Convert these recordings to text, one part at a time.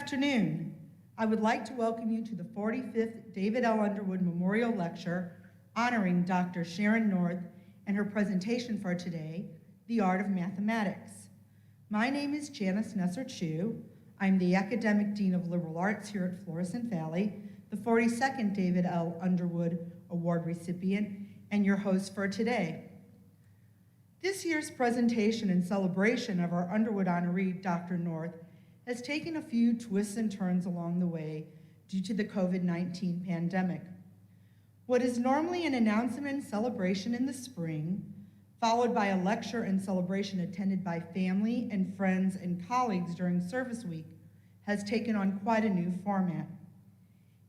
afternoon. I would like to welcome you to the 45th David L. Underwood Memorial Lecture honoring Dr. Sharon North and her presentation for today, The Art of Mathematics. My name is Janice Nesser-Chu. I'm the Academic Dean of Liberal Arts here at Florissant Valley, the 42nd David L. Underwood Award recipient, and your host for today. This year's presentation in celebration of our Underwood honoree, Dr. North, has taken a few twists and turns along the way due to the COVID-19 pandemic. What is normally an announcement and celebration in the spring, followed by a lecture and celebration attended by family and friends and colleagues during service week, has taken on quite a new format.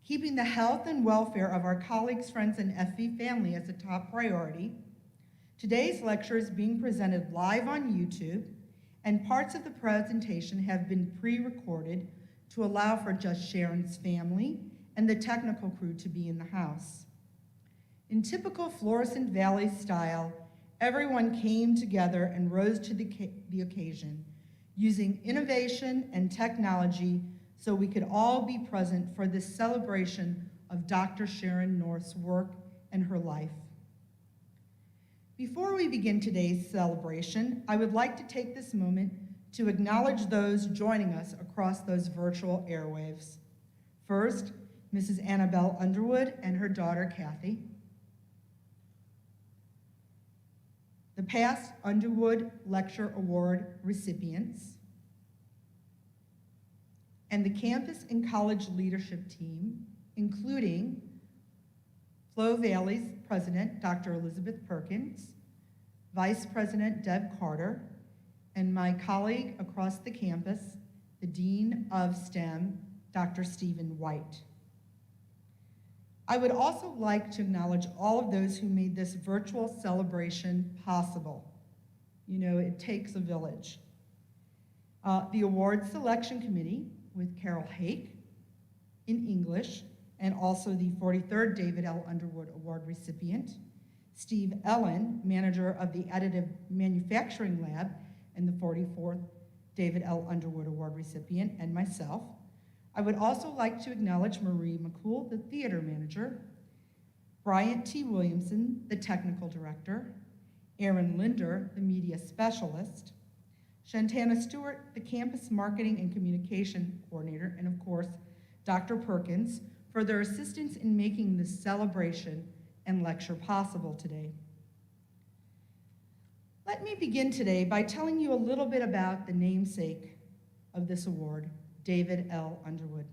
Keeping the health and welfare of our colleagues, friends, and FV family as a top priority, today's lecture is being presented live on YouTube, and parts of the presentation have been pre-recorded to allow for just Sharon's family and the technical crew to be in the house. In typical Florissant Valley style, everyone came together and rose to the occasion, using innovation and technology so we could all be present for this celebration of Dr. Sharon North's work and her life. Before we begin today's celebration, I would like to take this moment to acknowledge those joining us across those virtual airwaves. First, Mrs. Annabelle Underwood and her daughter, Kathy. The past Underwood Lecture Award recipients, and the campus and college leadership team, including Flo Valley's president, Dr. Elizabeth Perkins, Vice President Deb Carter, and my colleague across the campus, the Dean of STEM, Dr. Stephen White. I would also like to acknowledge all of those who made this virtual celebration possible. You know, it takes a village. The award selection committee with Carol Hake in English, and also the 43rd David L. Underwood Award recipient, Steve Ellen, manager of the Additive Manufacturing Lab, and the 44th David L. Underwood Award recipient, and myself. I would also like to acknowledge Marie McCool, the theater manager, Bryant T. Williamson, the technical director, Aaron Linder, the media specialist, Shantana Stewart, the campus marketing and communication coordinator, and of course, Dr. Perkins, for their assistance in making this celebration and lecture possible today. Let me begin today by telling you a little bit about the namesake of this award, David L. Underwood.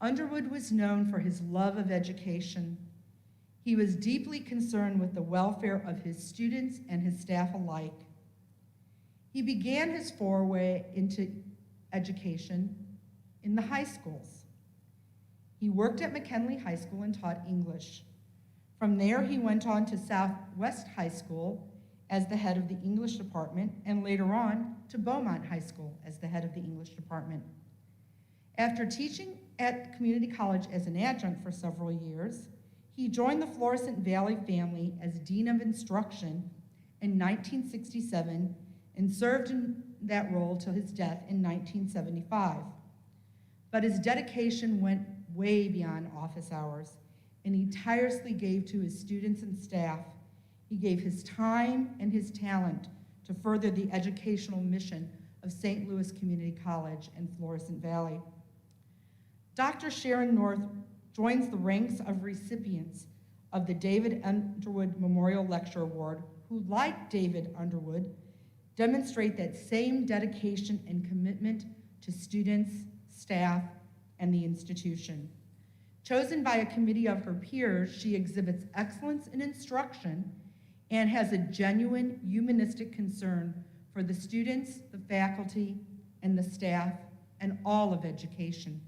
Underwood was known for his love of education. He was deeply concerned with the welfare of his students and his staff alike. He began his foray into education in the high schools. He worked at McKinley High School and taught English. From there, he went on to Southwest High School as the head of the English department, and later on to Beaumont High School as the head of the English department. After teaching at community college as an adjunct for several years, he joined the Florissant Valley family as Dean of Instruction in 1967 and served in that role till his death in 1975. But his dedication went way beyond office hours, and he tirelessly gave to his students and staff. He gave his time and his talent to further the educational mission of St. Louis Community College and Florissant Valley. Dr. Sharon North joins the ranks of recipients of the David Underwood Memorial Lecture Award, who, like David Underwood, demonstrate that same dedication and commitment to students, staff, and the institution. Chosen by a committee of her peers, she exhibits excellence in instruction and has a genuine humanistic concern for the students, the faculty, and the staff, and all of education.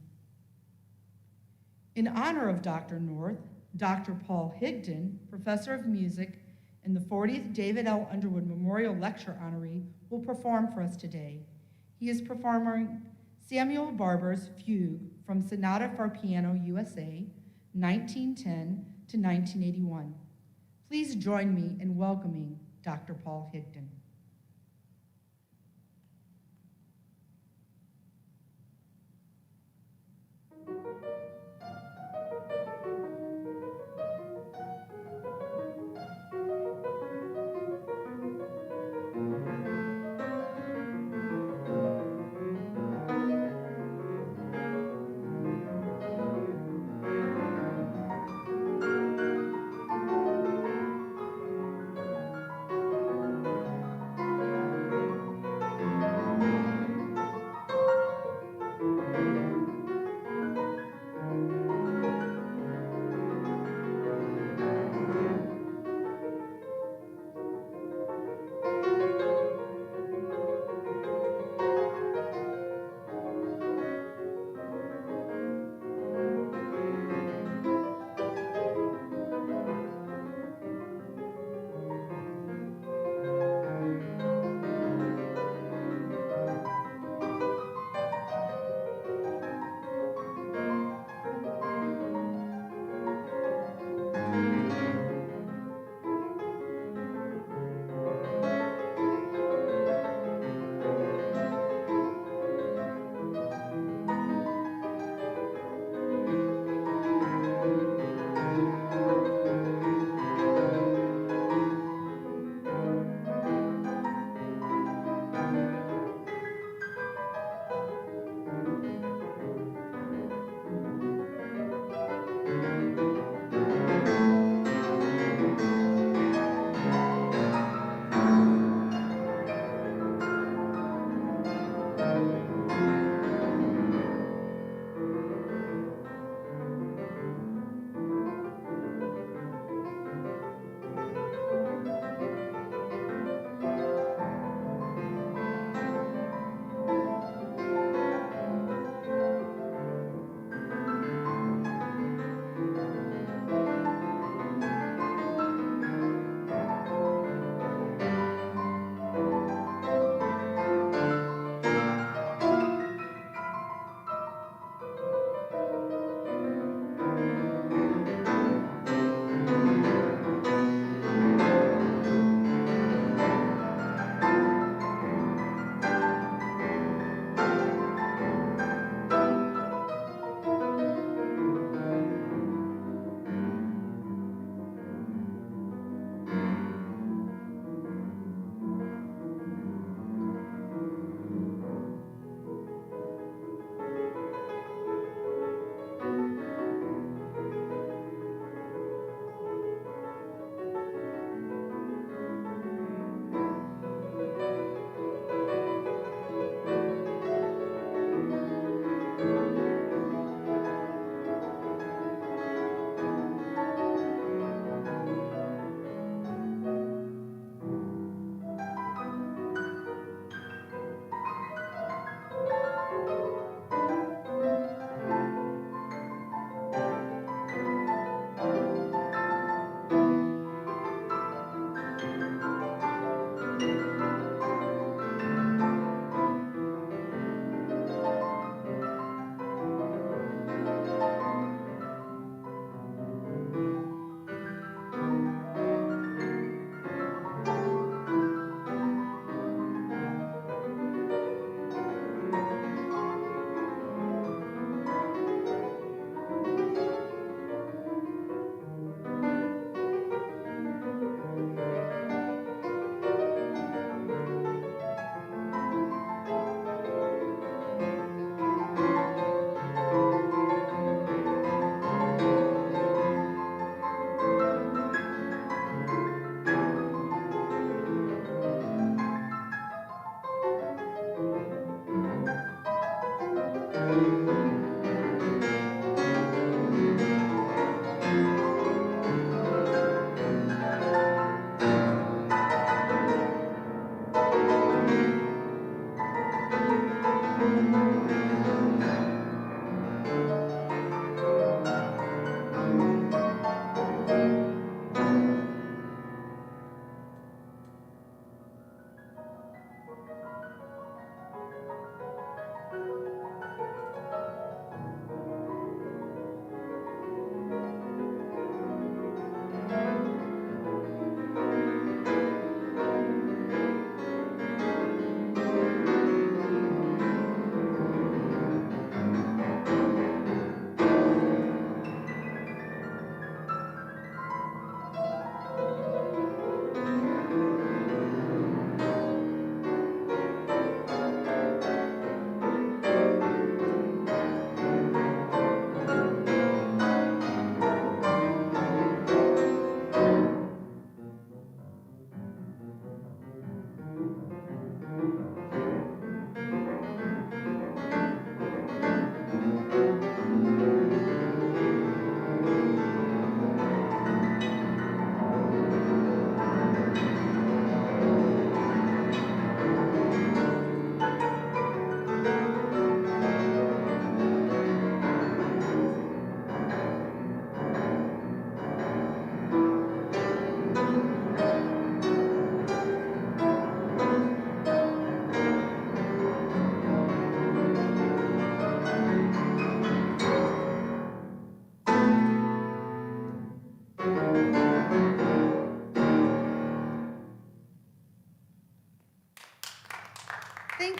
In honor of Dr. North, Dr. Paul Higdon, professor of music and the 40th David L. Underwood Memorial Lecture honoree, will perform for us today. He is performing Samuel Barber's Fugue from Sonata for Piano USA, 1910 to 1981. Please join me in welcoming Dr. Paul Higdon. .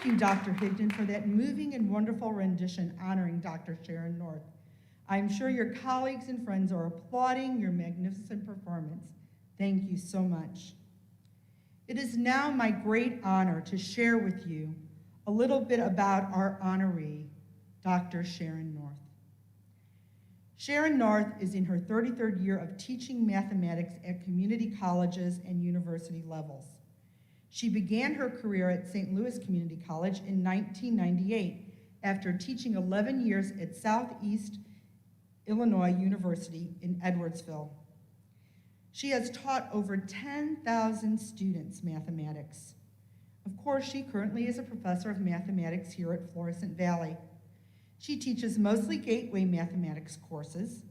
Thank you, Dr. Higdon, for that moving and wonderful rendition honoring Dr. Sharon North. I'm sure your colleagues and friends are applauding your magnificent performance. Thank you so much. It is now my great honor to share with you a little bit about our honoree, Dr. Sharon North. Sharon North is in her 33rd year of teaching mathematics at community colleges and university levels. She began her career at St. Louis Community College in 1998 after teaching 11 years at Southeast Illinois University in Edwardsville. She has taught over 10,000 students mathematics. Of course, she currently is a professor of mathematics here at Florissant Valley. She teaches mostly gateway mathematics courses,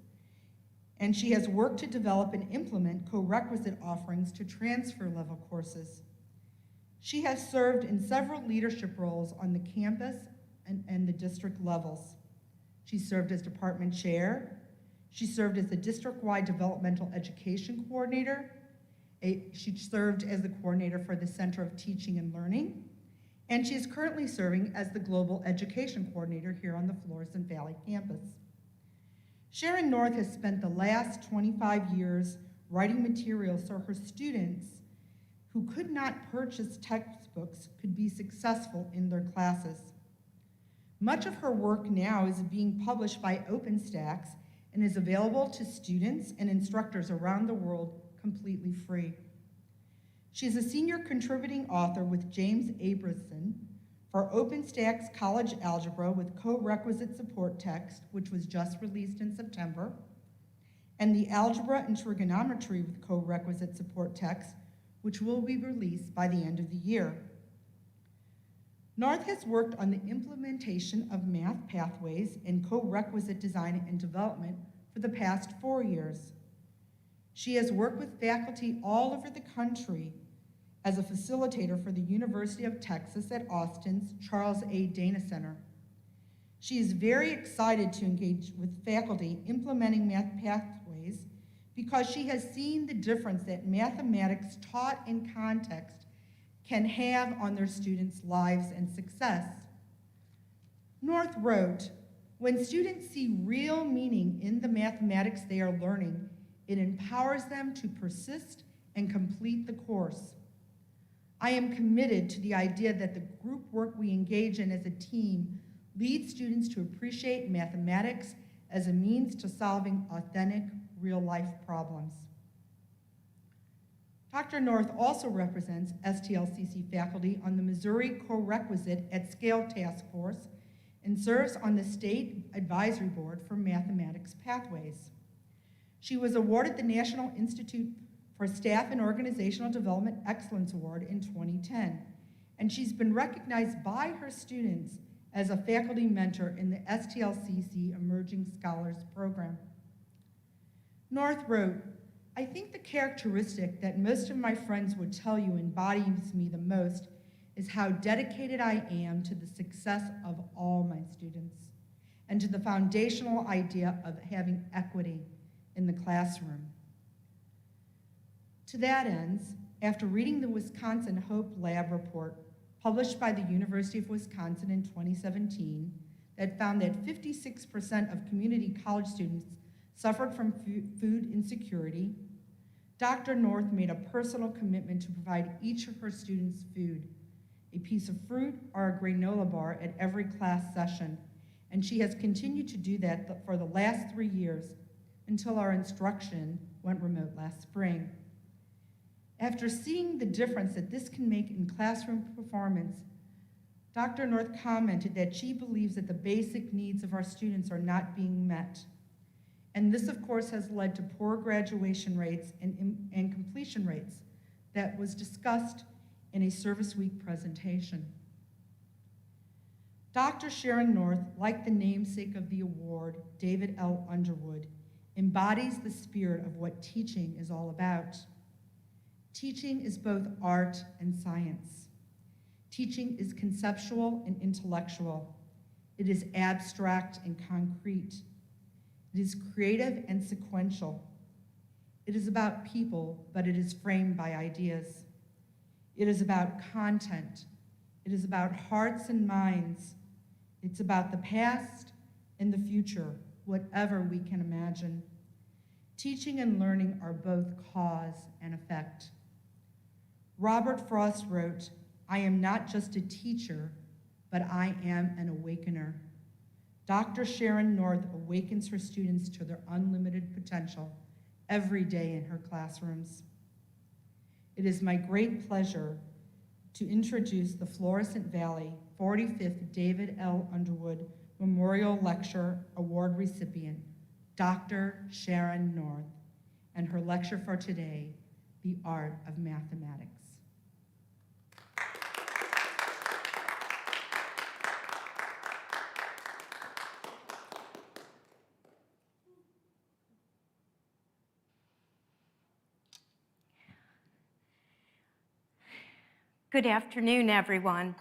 and she has worked to develop and implement co-requisite offerings to transfer level courses. She has served in several leadership roles on the campus and the district levels. She served as department chair. She served as the district-wide developmental education coordinator. She served as the coordinator for the Center of Teaching and Learning. And she is currently serving as the Global Education Coordinator here on the Florissant Valley campus. Sharon North has spent the last 25 years writing materials so her students who could not purchase textbooks could be successful in their classes. Much of her work now is being published by OpenStax and is available to students and instructors around the world completely free. She is a senior contributing author with James Abrason for OpenStax College Algebra with co-requisite support text, which was just released in September, and the Algebra and Trigonometry with co-requisite support text, which will be released by the end of the year. North has worked on the implementation of math pathways and co-requisite design and development for the past 4 years. She has worked with faculty all over the country as a facilitator for the University of Texas at Austin's Charles A. Dana Center. She is very excited to engage with faculty implementing math pathways because she has seen the difference that mathematics taught in context can have on their students' lives and success. North wrote, "When students see real meaning in the mathematics they are learning, it empowers them to persist and complete the course. I am committed to the idea that the group work we engage in as a team leads students to appreciate mathematics as a means to solving authentic, real-life problems." Dr. North also represents STLCC faculty on the Missouri Co-Requisite at Scale Task Force and serves on the State Advisory Board for Mathematics Pathways. She was awarded the National Institute for Staff and Organizational Development Excellence Award in 2010, and she's been recognized by her students as a faculty mentor in the STLCC Emerging Scholars Program. North wrote, "I think the characteristic that most of my friends would tell you embodies me the most is how dedicated I am to the success of all my students and to the foundational idea of having equity in the classroom." To that end, after reading the Wisconsin Hope Lab report published by the University of Wisconsin in 2017 that found that 56% of community college students suffered from food insecurity, Dr. North made a personal commitment to provide each of her students food, a piece of fruit or a granola bar at every class session, and she has continued to do that for the last 3 years until our instruction went remote last spring. After seeing the difference that this can make in classroom performance, Dr. North commented that she believes that the basic needs of our students are not being met. And this, of course, has led to poor graduation rates and completion rates that was discussed in a Service Week presentation. Dr. Sharon North, like the namesake of the award, David L. Underwood, embodies the spirit of what teaching is all about. Teaching is both art and science. Teaching is conceptual and intellectual. It is abstract and concrete. It is creative and sequential. It is about people, but it is framed by ideas. It is about content, It is about hearts and minds. It's about the past and the future, whatever we can imagine. Teaching and learning are both cause and effect. Robert Frost wrote, "I am not just a teacher, but I am an awakener." Dr. Sharon North awakens her students to their unlimited potential every day in her classrooms. It is my great pleasure to introduce the Florissant Valley 45th David L. Underwood Memorial Lecture Award recipient, Dr. Sharon North, and her lecture for today, The Art of Mathematics. Good afternoon, everyone.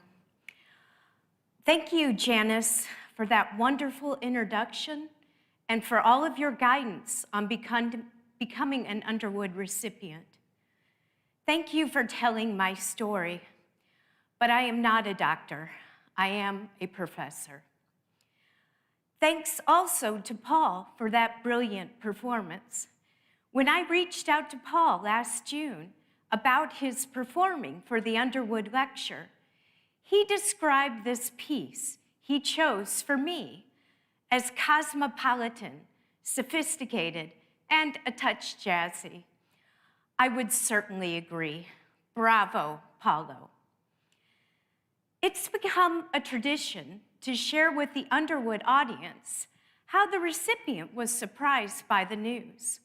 Thank you, Janice, for that wonderful introduction and for all of your guidance on becoming an Underwood recipient. Thank you for telling my story, but I am not a doctor. I am a professor. Thanks also to Paul for that brilliant performance. When I reached out to Paul last June about his performing for the Underwood Lecture, he described this piece he chose for me as cosmopolitan, sophisticated, and a touch jazzy. I would certainly agree. Bravo, Paulo. It's become a tradition to share with the Underwood audience how the recipient was surprised by the news.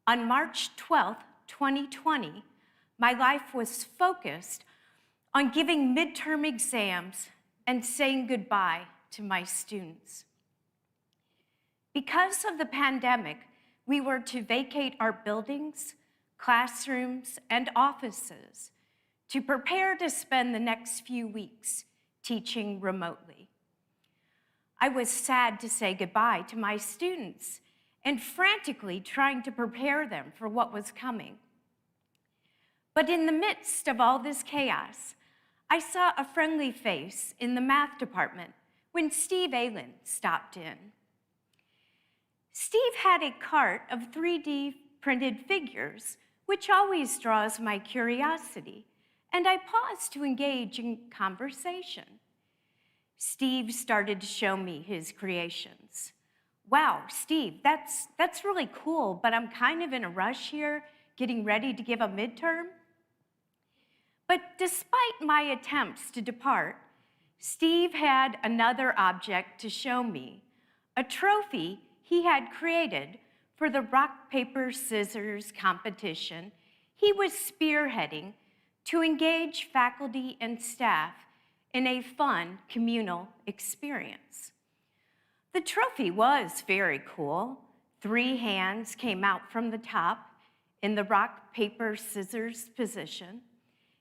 On March 12th, 2020, my life was focused on giving midterm exams and saying goodbye to my students. Because of the pandemic, we were to vacate our buildings, classrooms, and offices to prepare to spend the next few weeks teaching remotely. I was sad to say goodbye to my students and frantically trying to prepare them for what was coming. But in the midst of all this chaos, I saw a friendly face in the math department when Steve Allen stopped in. Steve had a cart of 3D printed figures, which always draws my curiosity, and I paused to engage in conversation. Steve started to show me his creations. Wow, Steve, that's really cool, but I'm kind of in a rush here, getting ready to give a midterm. But despite my attempts to depart, Steve had another object to show me, a trophy he had created for the rock, paper, scissors competition he was spearheading to engage faculty and staff in a fun communal experience. The trophy was very cool. 3 hands came out from the top in the rock, paper, scissors position.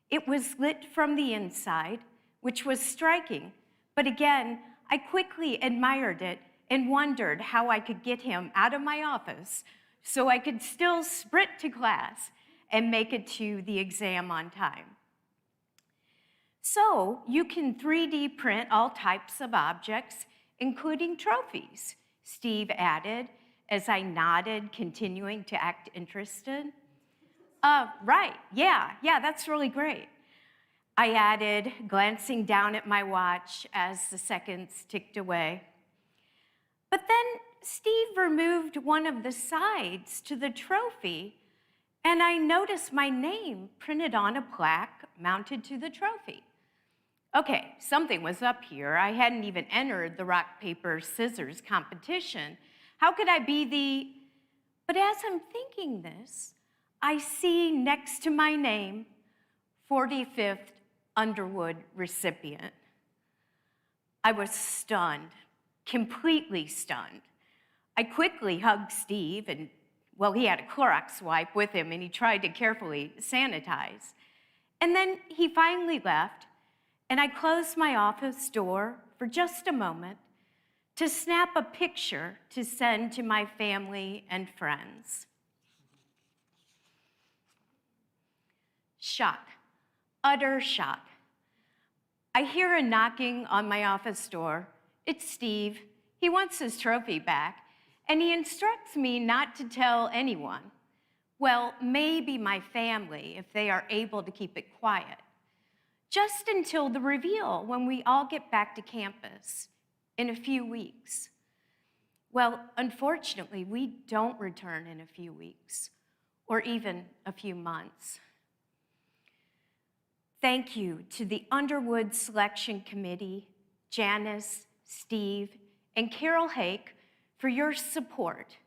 It was lit from the inside, which was striking, but again, I quickly admired it and wondered how I could get him out of my office so I could still sprint to class and make it to the exam on time. So you can 3D print all types of objects, including trophies, Steve added as I nodded, continuing to act interested. Right, yeah, that's really great. I added, glancing down at my watch as the seconds ticked away. But then Steve removed one of the sides to the trophy, and I noticed my name printed on a plaque mounted to the trophy. Okay, something was up here. I hadn't even entered the rock, paper, scissors competition. How could I be the... But as I'm thinking this, I see next to my name, 45th Underwood recipient. I was stunned, completely stunned. I quickly hugged Steve and, well, he had a Clorox wipe with him and he tried to carefully sanitize. And then he finally left and I closed my office door for just a moment to snap a picture to send to my family and friends. Shock, utter shock. I hear a knocking on my office door. It's Steve. He wants his trophy back, and he instructs me not to tell anyone. Well, maybe my family, if they are able to keep it quiet. Just until the reveal when we all get back to campus in a few weeks. Well, unfortunately, we don't return in a few weeks or even a few months. Thank you to the Underwood Selection Committee, Janice, Steve, and Carol Hake for your support,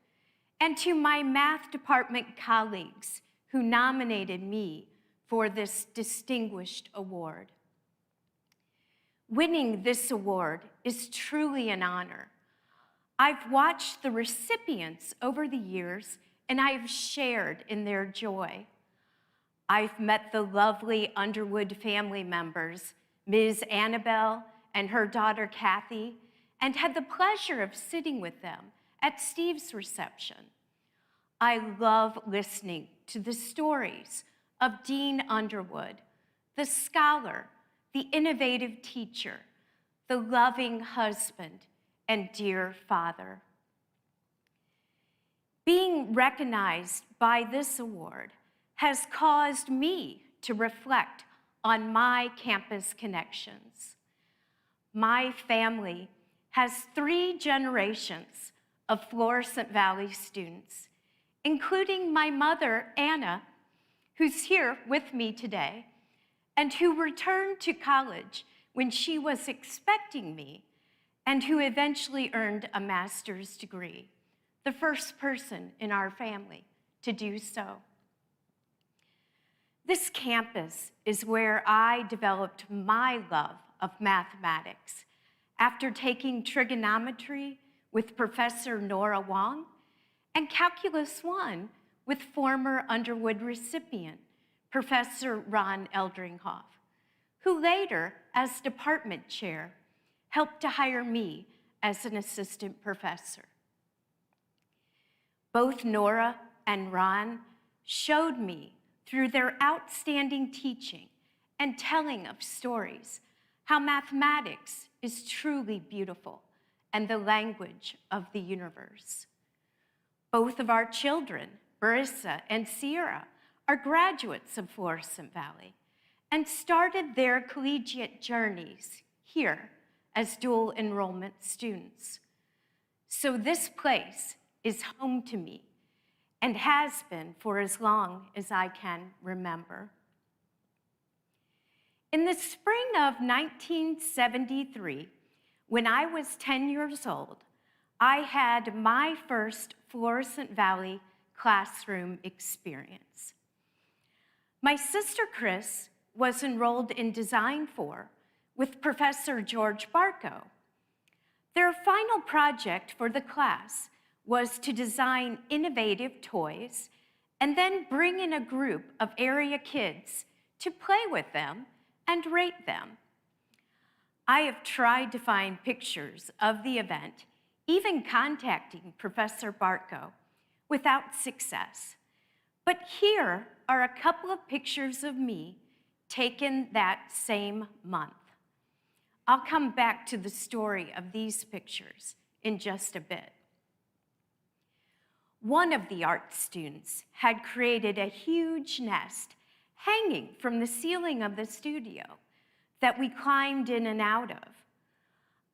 and to my math department colleagues who nominated me for this distinguished award. Winning this award is truly an honor. I've watched the recipients over the years, and I've shared in their joy. I've met the lovely Underwood family members, Ms. Annabelle and her daughter Kathy, and had the pleasure of sitting with them at Steve's reception. I love listening to the stories of Dean Underwood, the scholar, the innovative teacher, the loving husband, and dear father. Being recognized by this award has caused me to reflect on my campus connections. My family has 3 generations of Florissant Valley students, including my mother, Anna, who's here with me today, and who returned to college when she was expecting me, and who eventually earned a master's degree, the first person in our family to do so. This campus is where I developed my love of mathematics after taking trigonometry with Professor Nora Wong and Calculus 1 with former Underwood recipient, Professor Ron Eldringhoff, who later, as department chair, helped to hire me as an assistant professor. Both Nora and Ron showed me through their outstanding teaching and telling of stories how mathematics is truly beautiful and the language of the universe. Both of our children, Marissa and Sierra, are graduates of Florissant Valley and started their collegiate journeys here as dual enrollment students. So this place is home to me and has been for as long as I can remember. In the spring of 1973, when I was 10 years old, I had my first Florissant Valley classroom experience. My sister Chris was enrolled in Design 4 with Professor George Barco. Their final project for the class was to design innovative toys and then bring in a group of area kids to play with them and rate them. I have tried to find pictures of the event, even contacting Professor Barco, without success. But here are a couple of pictures of me taken that same month. I'll come back to the story of these pictures in just a bit. One of the art students had created a huge nest hanging from the ceiling of the studio that we climbed in and out of.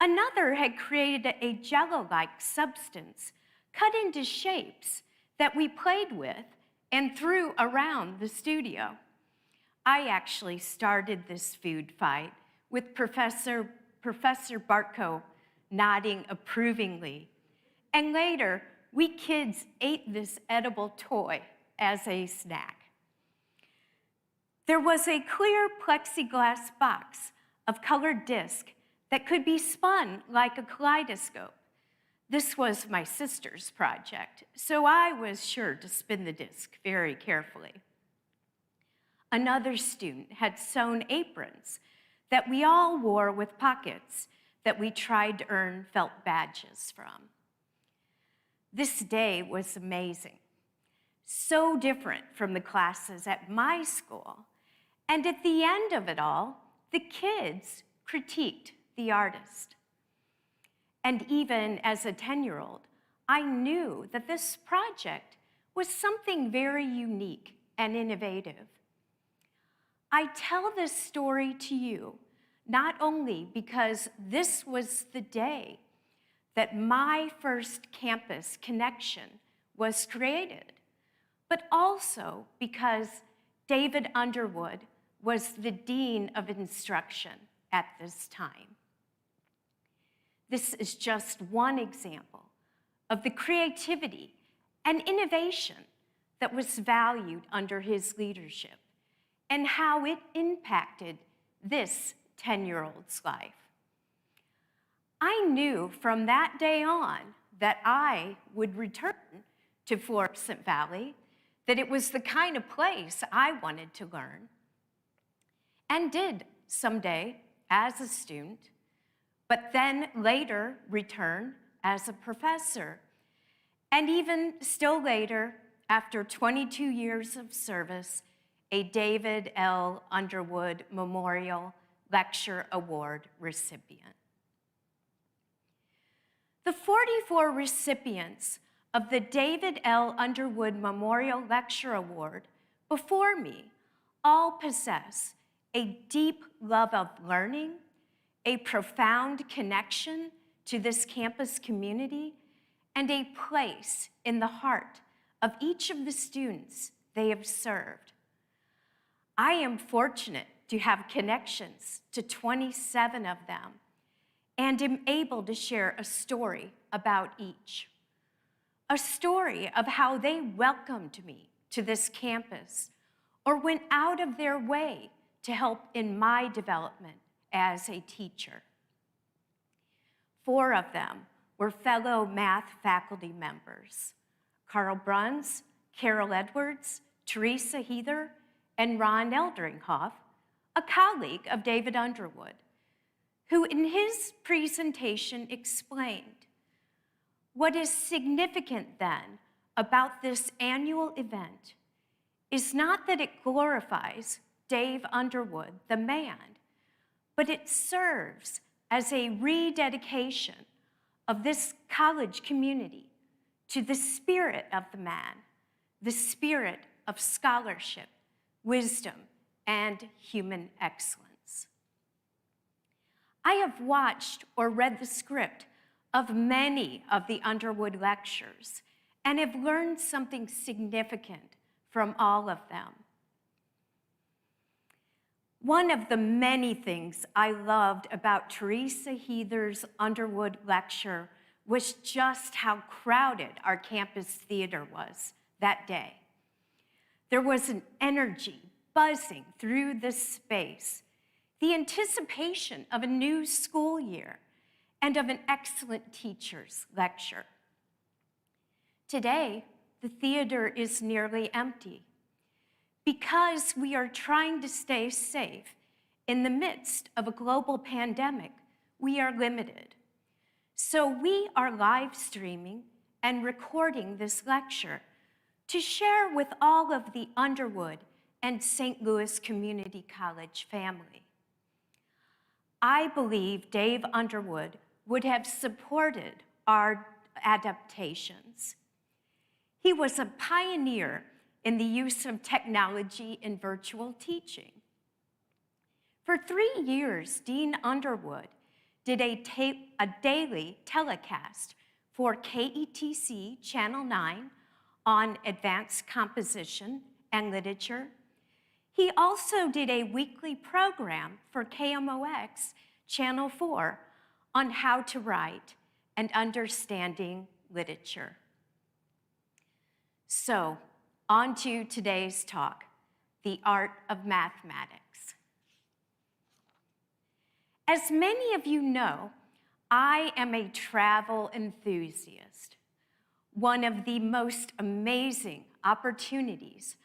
Another had created a jello-like substance cut into shapes that we played with and threw around the studio. I actually started this food fight with Professor Barco nodding approvingly. And later, we kids ate this edible toy as a snack. There was a clear plexiglass box of colored disc that could be spun like a kaleidoscope. This was my sister's project, so I was sure to spin the disc very carefully. Another student had sewn aprons that we all wore with pockets that we tried to earn felt badges from. This day was amazing, so different from the classes at my school. And at the end of it all, the kids critiqued the artist. And even as a 10-year-old, I knew that this project was something very unique and innovative. I tell this story to you not only because this was the day that my first campus connection was created, but also because David Underwood was the Dean of Instruction at this time. This is just one example of the creativity and innovation that was valued under his leadership and how it impacted this 10-year-old's life. I knew from that day on that I would return to Florissant Valley, that it was the kind of place I wanted to learn, and did someday as a student, but then later return as a professor, and even still later, after 22 years of service, a David L. Underwood Memorial Lecture Award recipient. The 44 recipients of the David L. Underwood Memorial Lecture Award before me all possess a deep love of learning, a profound connection to this campus community, and a place in the heart of each of the students they have served. I am fortunate to have connections to 27 of them and am able to share a story about each. A story of how they welcomed me to this campus or went out of their way to help in my development as a teacher. 4 of them were fellow math faculty members: Carl Bruns, Carol Edwards, Teresa Heather, and Ron Eldringhoff, a colleague of David Underwood, who in his presentation explained, what is significant then about this annual event is not that it glorifies Dave Underwood, the man, but it serves as a rededication of this college community to the spirit of the man, the spirit of scholarship, wisdom, and human excellence. I have watched or read the script of many of the Underwood lectures and have learned something significant from all of them. One of the many things I loved about Teresa Heather's Underwood lecture was just how crowded our campus theater was that day. There was an energy buzzing through this space, the anticipation of a new school year and of an excellent teacher's lecture. Today, the theater is nearly empty because we are trying to stay safe. In the midst of a global pandemic, we are limited. So we are live streaming and recording this lecture to share with all of the Underwood and St. Louis Community College family. I believe Dave Underwood would have supported our adaptations. He was a pioneer in the use of technology in virtual teaching. For 3 years, Dean Underwood did a daily telecast for KETC Channel 9 on advanced composition and literature. He also did a weekly program for KMOX Channel 4 on how to write and understanding literature. So, on to today's talk, the art of mathematics. As many of you know, I am a travel enthusiast. One of the most amazing opportunities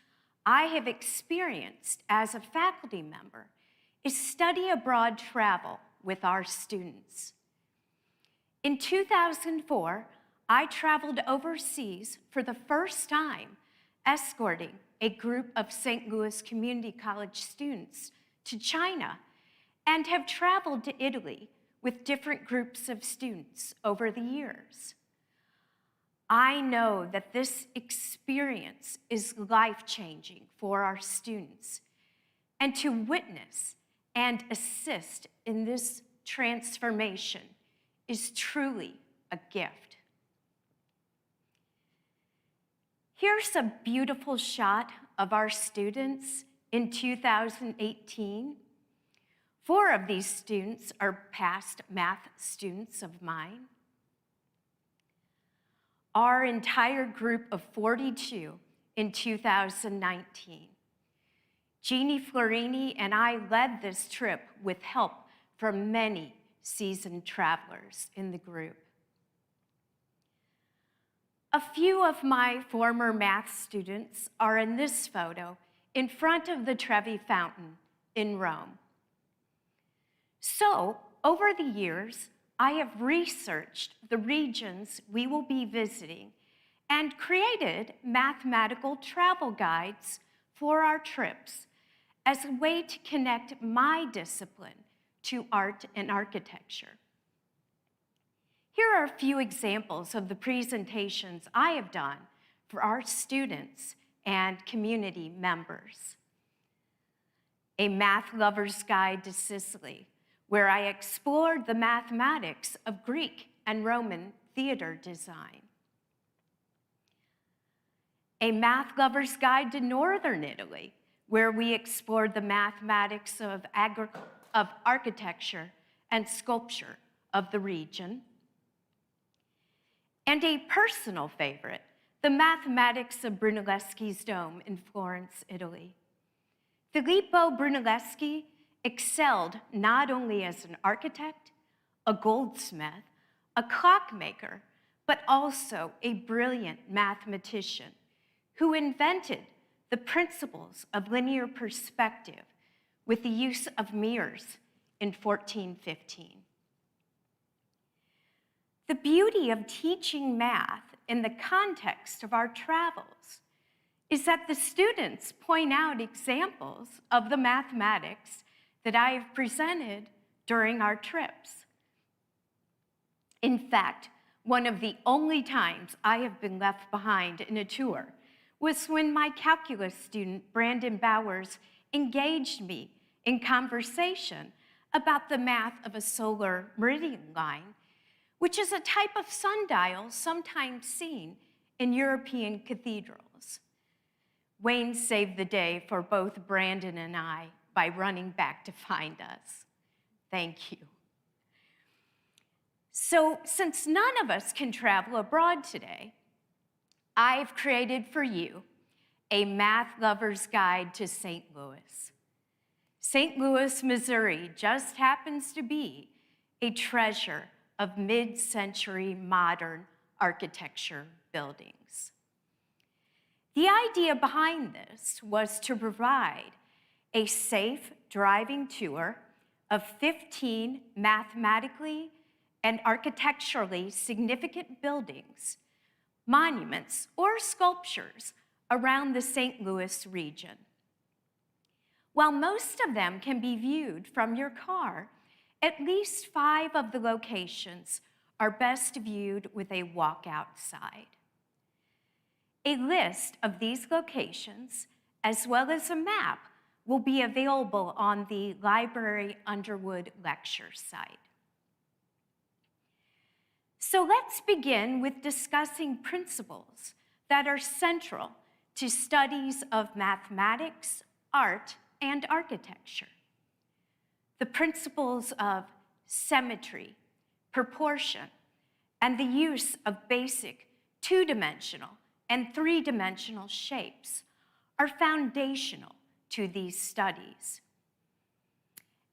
I have experienced as a faculty member is study abroad travel with our students. In 2004, I traveled overseas for the first time, escorting a group of St. Louis Community College students to China and have traveled to Italy with different groups of students over the years. I know that this experience is life-changing for our students, and to witness and assist in this transformation is truly a gift. Here's a beautiful shot of our students in 2018. 4 of these students are past math students of mine. Our entire group of 42 in 2019. Jeannie Florini and I led this trip with help from many seasoned travelers in the group. A few of my former math students are in this photo in front of the Trevi Fountain in Rome. So, over the years, I have researched the regions we will be visiting and created mathematical travel guides for our trips as a way to connect my discipline to art and architecture. Here are a few examples of the presentations I have done for our students and community members. A Math Lover's Guide to Sicily, where I explored the mathematics of Greek and Roman theater design. A Math Lover's Guide to Northern Italy, where we explored the mathematics of architecture and sculpture of the region. And a personal favorite, the mathematics of Brunelleschi's dome in Florence, Italy. Filippo Brunelleschi excelled not only as an architect, a goldsmith, a clockmaker, but also a brilliant mathematician who invented the principles of linear perspective with the use of mirrors in 1415. The beauty of teaching math in the context of our travels is that the students point out examples of the mathematics that I have presented during our trips. In fact, one of the only times I have been left behind in a tour was when my calculus student, Brandon Bowers, engaged me in conversation about the math of a solar meridian line, which is a type of sundial sometimes seen in European cathedrals. Wayne saved the day for both Brandon and I by running back to find us. Thank you. So, since none of us can travel abroad today, I've created for you a Math Lover's Guide to St. Louis. St. Louis, Missouri just happens to be a treasure of mid-century modern architecture buildings. The idea behind this was to provide a safe driving tour of 15 mathematically and architecturally significant buildings, monuments, or sculptures around the St. Louis region. While most of them can be viewed from your car, at least 5 of the locations are best viewed with a walk outside. A list of these locations, as well as a map, will be available on the Library Underwood Lecture site. So let's begin with discussing principles that are central to studies of mathematics, art, and architecture. The principles of symmetry, proportion, and the use of basic 2-dimensional and 3-dimensional shapes are foundational to these studies.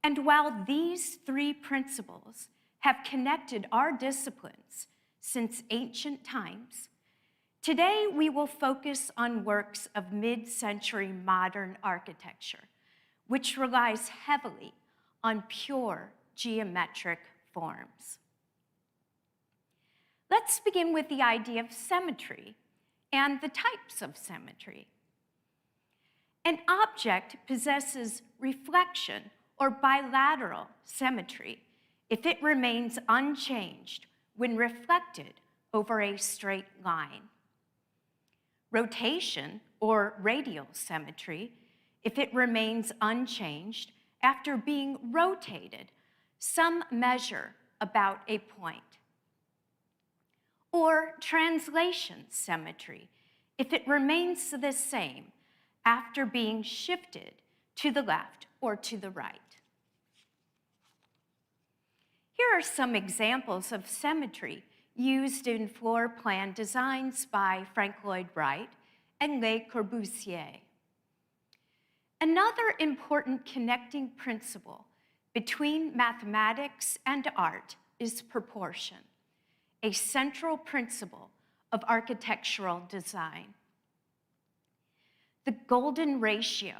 And while these 3 principles have connected our disciplines since ancient times, today we will focus on works of mid-century modern architecture, which relies heavily on pure geometric forms. Let's begin with the idea of symmetry and the types of symmetry. An object possesses reflection or bilateral symmetry if it remains unchanged when reflected over a straight line. Rotation, or radial symmetry, if it remains unchanged after being rotated some measure about a point. Or translation symmetry, if it remains the same after being shifted to the left or to the right. Here are some examples of symmetry used in floor plan designs by Frank Lloyd Wright and Le Corbusier. Another important connecting principle between mathematics and art is proportion, a central principle of architectural design. The golden ratio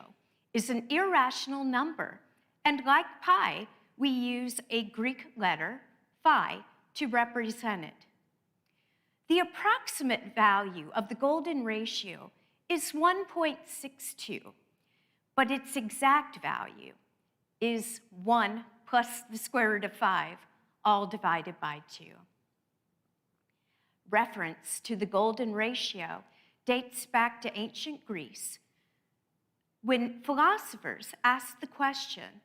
is an irrational number, and like pi, we use a Greek letter, phi, to represent it. The approximate value of the golden ratio is 1.62, but its exact value is 1 plus the square root of 5, all divided by 2. Reference to the golden ratio dates back to ancient Greece, when philosophers asked the question,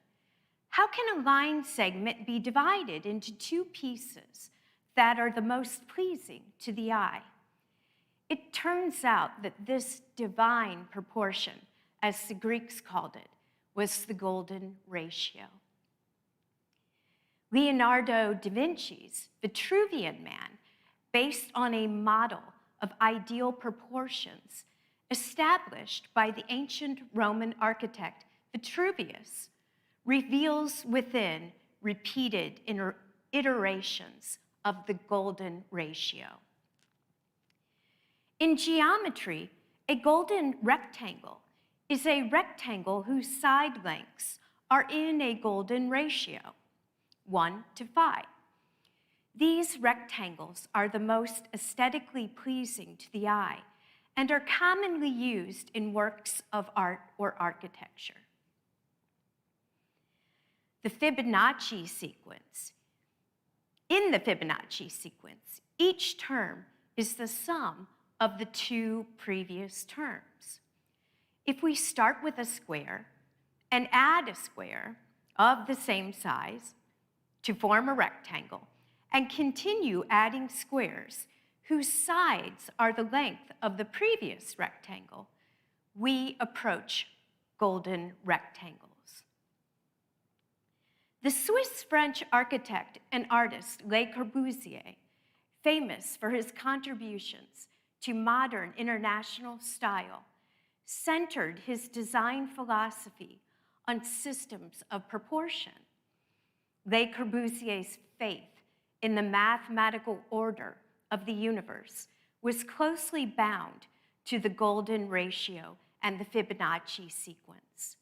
how can a line segment be divided into two pieces that are the most pleasing to the eye? It turns out that this divine proportion, as the Greeks called it, was the golden ratio. Leonardo da Vinci's Vitruvian Man, based on a model of ideal proportions established by the ancient Roman architect Vitruvius, reveals within repeated iterations of the golden ratio. In geometry, a golden rectangle is a rectangle whose side lengths are in a golden ratio, 1:5. These rectangles are the most aesthetically pleasing to the eye and are commonly used in works of art or architecture. The Fibonacci sequence. In the Fibonacci sequence, each term is the sum of the two previous terms. If we start with a square and add a square of the same size to form a rectangle, and continue adding squares whose sides are the length of the previous rectangle, we approach golden rectangles. The Swiss-French architect and artist Le Corbusier, famous for his contributions to modern international style, centered his design philosophy on systems of proportion. Le Corbusier's faith in the mathematical order of the universe was closely bound to the golden ratio and the Fibonacci sequence.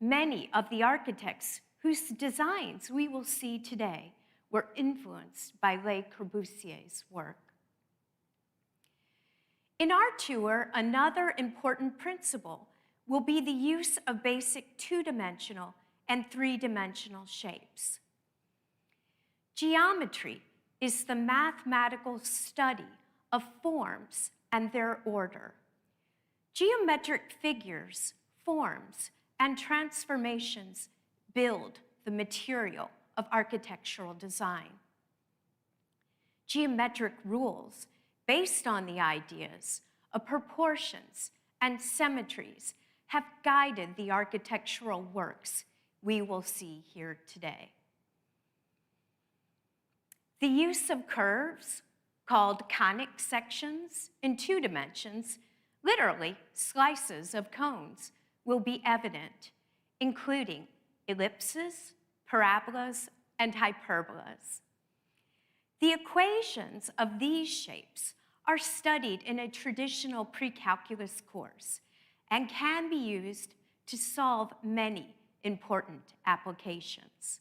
Many of the architects whose designs we will see today were influenced by Le Corbusier's work. In our tour, another important principle will be the use of basic two-dimensional and three-dimensional shapes. Geometry is the mathematical study of forms and their order. Geometric figures, forms, and transformations build the material of architectural design. Geometric rules based on the ideas of proportions and symmetries have guided the architectural works we will see here today. The use of curves, called conic sections in 2 dimensions, literally slices of cones, will be evident, including ellipses, parabolas, and hyperbolas. The equations of these shapes are studied in a traditional pre-calculus course and can be used to solve many important applications.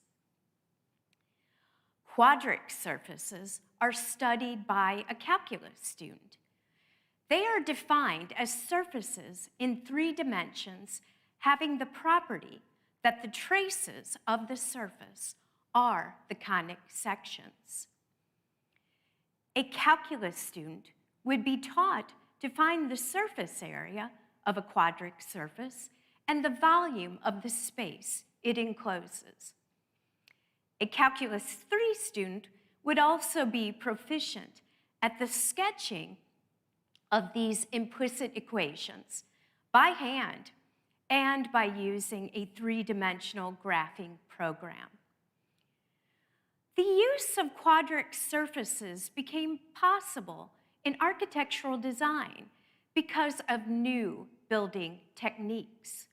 Quadric surfaces are studied by a calculus student. They are defined as surfaces in 3 dimensions having the property that the traces of the surface are the conic sections. A calculus student would be taught to find the surface area of a quadric surface and the volume of the space it encloses. A Calculus 3 student would also be proficient at the sketching of these implicit equations by hand and by using a three-dimensional graphing program. The use of quadric surfaces became possible in architectural design because of new building techniques.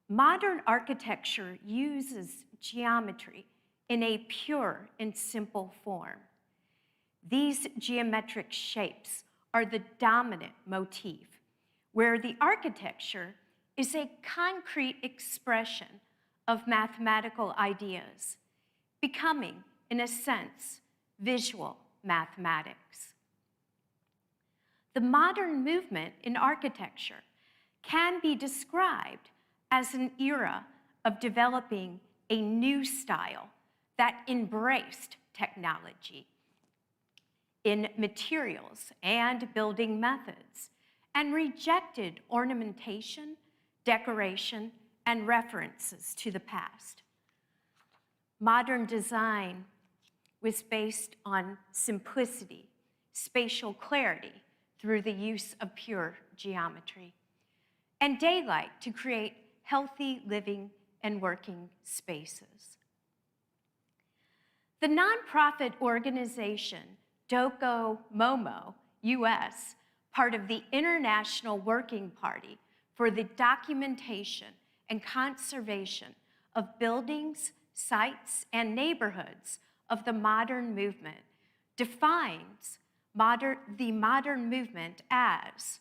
Modern architecture uses geometry in a pure and simple form. These geometric shapes are the dominant motif, where the architecture is a concrete expression of mathematical ideas, becoming, in a sense, visual mathematics. The modern movement in architecture can be described as an era of developing a new style that embraced technology in materials and building methods and rejected ornamentation, decoration, and references to the past. Modern design was based on simplicity, spatial clarity through the use of pure geometry, and daylight to create healthy living and working spaces. The nonprofit organization Doko Momo US, part of the International Working Party for the Documentation and Conservation of Buildings, Sites, and Neighborhoods of the Modern Movement, defines the modern movement as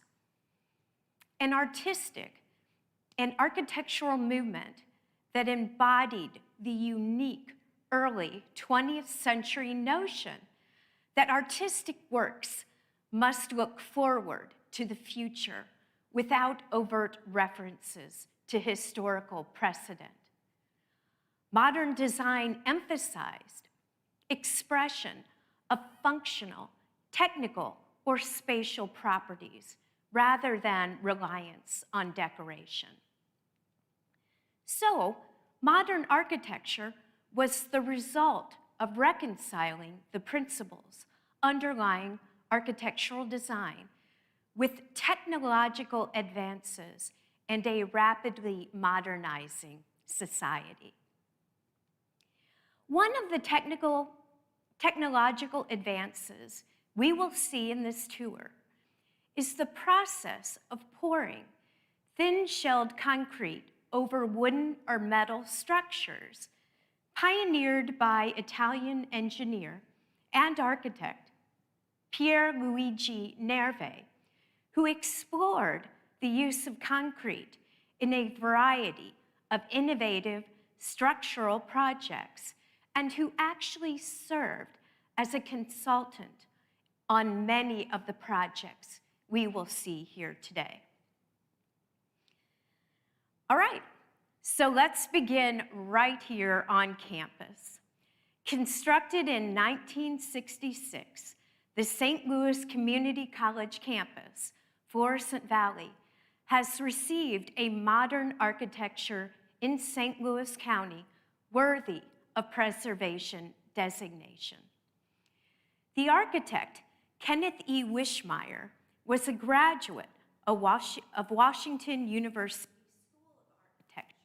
an artistic and architectural movement that embodied the unique early 20th century notion that artistic works must look forward to the future without overt references to historical precedent. Modern design emphasized expression of functional, technical, or spatial properties rather than reliance on decoration. So, modern architecture was the result of reconciling the principles underlying architectural design with technological advances and a rapidly modernizing society. One of the technological advances we will see in this tour is the process of pouring thin-shelled concrete over wooden or metal structures, pioneered by Italian engineer and architect Pierluigi Nervi, who explored the use of concrete in a variety of innovative structural projects and who actually served as a consultant on many of the projects we will see here today. All right, so let's begin right here on campus. Constructed in 1966, the St. Louis Community College campus, Florissant Valley, has received a modern architecture in St. Louis County worthy of preservation designation. The architect, Kenneth E. Wishmeyer, was a graduate of Washington University School of Architecture,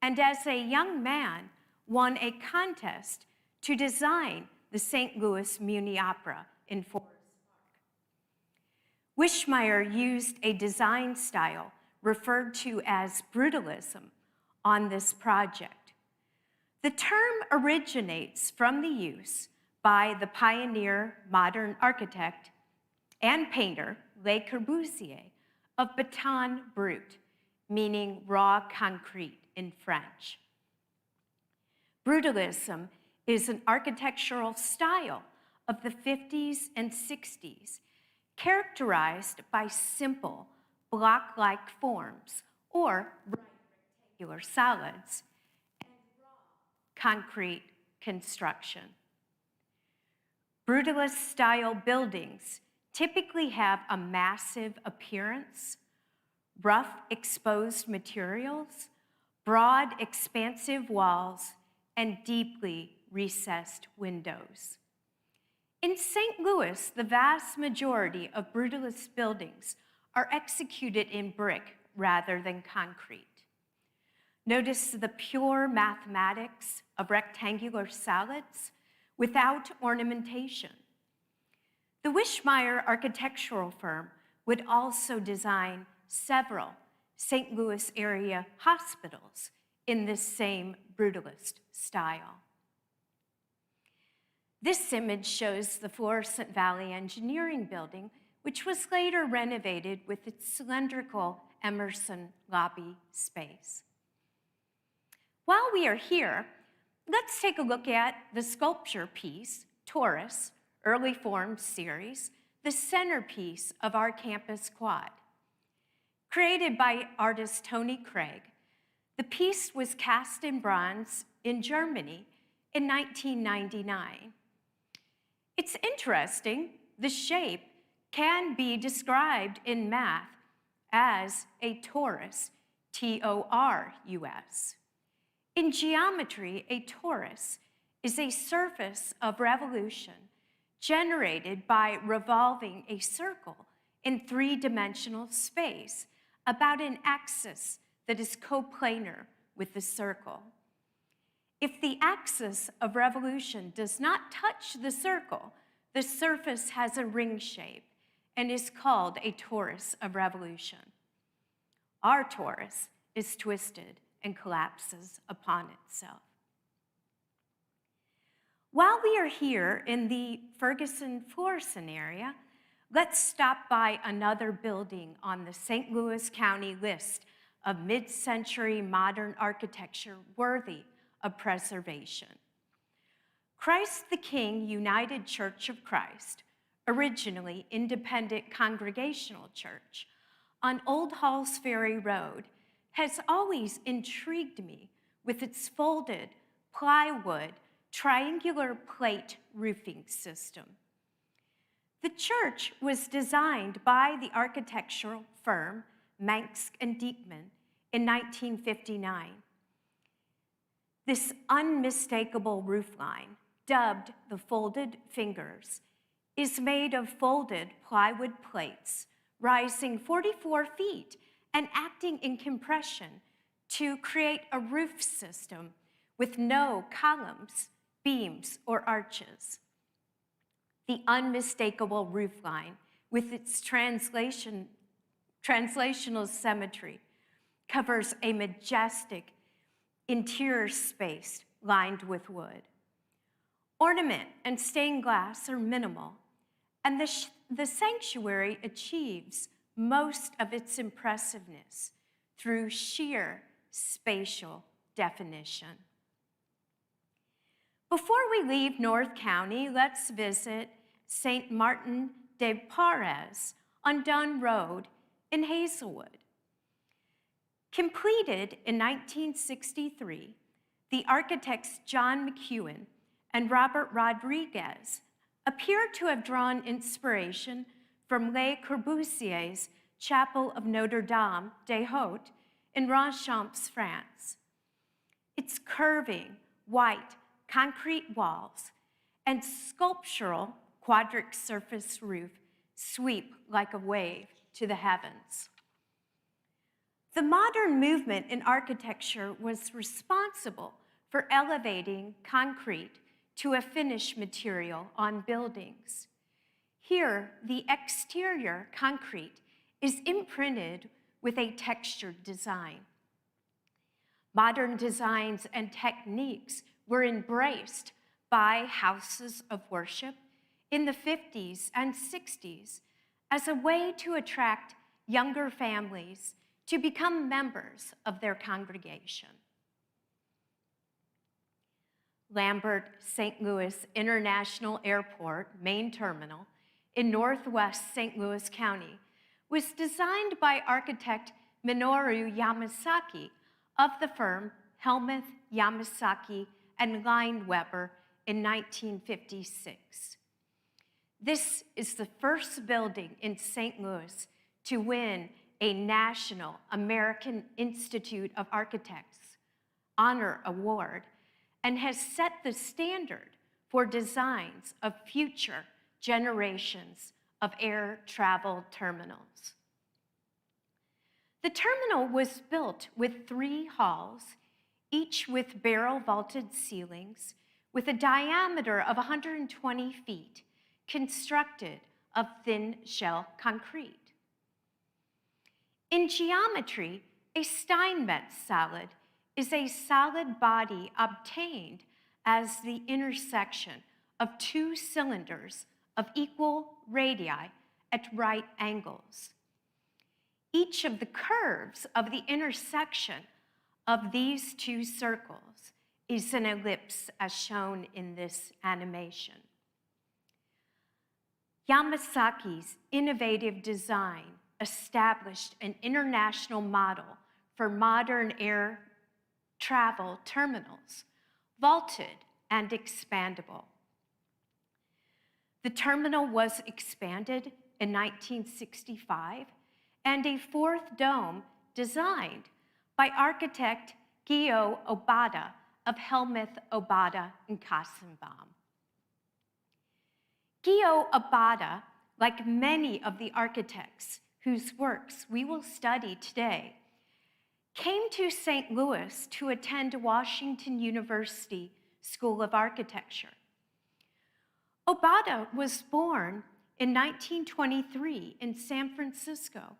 and as a young man, won a contest to design the St. Louis Muni Opera in Forest Park. Wishmeyer used a design style referred to as brutalism on this project. The term originates from the use by the pioneer modern architect and painter Le Corbusier of béton brut, meaning raw concrete in French. Brutalism is an architectural style of the 50s and 60s, characterized by simple block-like forms or right rectangles. rectangular solids, and raw concrete construction. Brutalist-style buildings typically have a massive appearance, rough exposed materials, broad expansive walls, and deeply recessed windows. In St. Louis, the vast majority of brutalist buildings are executed in brick rather than concrete. Notice the pure mathematics of rectangular solids without ornamentation. The Wishmeyer architectural firm would also design several St. Louis area hospitals in this same brutalist style. This image shows the Florissant Valley Engineering Building, which was later renovated with its cylindrical Emerson lobby space. While we are here, let's take a look at the sculpture piece, Taurus, Early Forms Series, the centerpiece of our campus quad. Created by artist Tony Craig, the piece was cast in bronze in Germany in 1999. It's interesting, the shape can be described in math as a torus, T-O-R-U-S. In geometry, a torus is a surface of revolution generated by revolving a circle in three-dimensional space about an axis that is coplanar with the circle. If the axis of revolution does not touch the circle, the surface has a ring shape and is called a torus of revolution. Our torus is twisted and collapses upon itself. While we are here in the Ferguson-Florissant area, let's stop by another building on the St. Louis County list of mid-century modern architecture worthy of preservation. Christ the King United Church of Christ, originally independent congregational church, on Old Halls Ferry Road, has always intrigued me with its folded plywood triangular plate roofing system. The church was designed by the architectural firm Manx and Diekman in 1959. This unmistakable roofline, dubbed the folded fingers, is made of folded plywood plates rising 44 feet and acting in compression to create a roof system with no columns, beams, or arches. The unmistakable roofline, with its translational symmetry, covers a majestic interior space lined with wood. Ornament and stained glass are minimal, and the sanctuary achieves most of its impressiveness through sheer spatial definition. Before we leave North County, let's visit St. Martin de Porres on Dunn Road in Hazelwood. Completed in 1963, the architects John McEwen and Robert Rodriguez appear to have drawn inspiration from Le Corbusier's Chapel of Notre Dame des Hôtes in Ronchamps, France. Its curving, white, concrete walls and sculptural quadric surface roof sweep like a wave to the heavens. The modern movement in architecture was responsible for elevating concrete to a finish material on buildings. Here, the exterior concrete is imprinted with a textured design. Modern designs and techniques were embraced by houses of worship in the 50s and 60s as a way to attract younger families to become members of their congregation. Lambert St. Louis International Airport main terminal in northwest St. Louis County was designed by architect Minoru Yamasaki of the firm Hellmuth, Yamasaki, and Lineweber in 1956. This is the first building in St. Louis to win a National American Institute of Architects Honor Award and has set the standard for designs of future generations of air travel terminals. The terminal was built with 3 halls, each with barrel vaulted ceilings, with a diameter of 120 feet, constructed of thin shell concrete. In geometry, a Steinmetz solid is a solid body obtained as the intersection of 2 cylinders of equal radii at right angles. Each of the curves of the intersection of these 2 circles is an ellipse as shown in this animation. Yamasaki's innovative design established an international model for modern air travel terminals, vaulted and expandable. The terminal was expanded in 1965, and a 4th dome designed by architect Gio Obata of Hellmuth, Obata, and Kassenbaum. Gio Obata, like many of the architects whose works we will study today, came to St. Louis to attend Washington University School of Architecture. Obata was born in 1923 in San Francisco,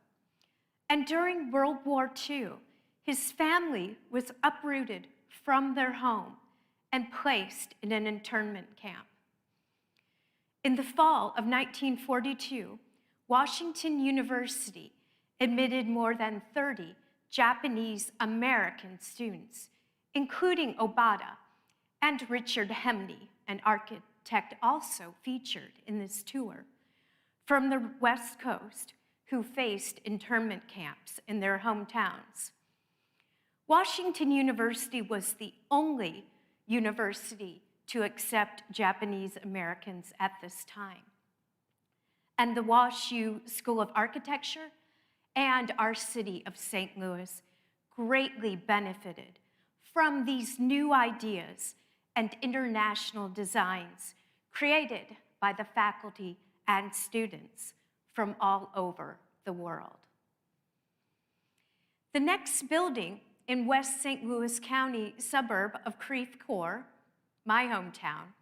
and during World War II, his family was uprooted from their home and placed in an internment camp. In the fall of 1942, Washington University admitted more than 30 Japanese American students, including Obata and Richard Hemney, an architect also featured in this tour, from the West Coast who faced internment camps in their hometowns. Washington University was the only university to accept Japanese Americans at this time. And the WashU School of Architecture and our city of St. Louis greatly benefited from these new ideas and international designs created by the faculty and students from all over the world. The next building in West St. Louis County suburb of Creve Coeur, my hometown,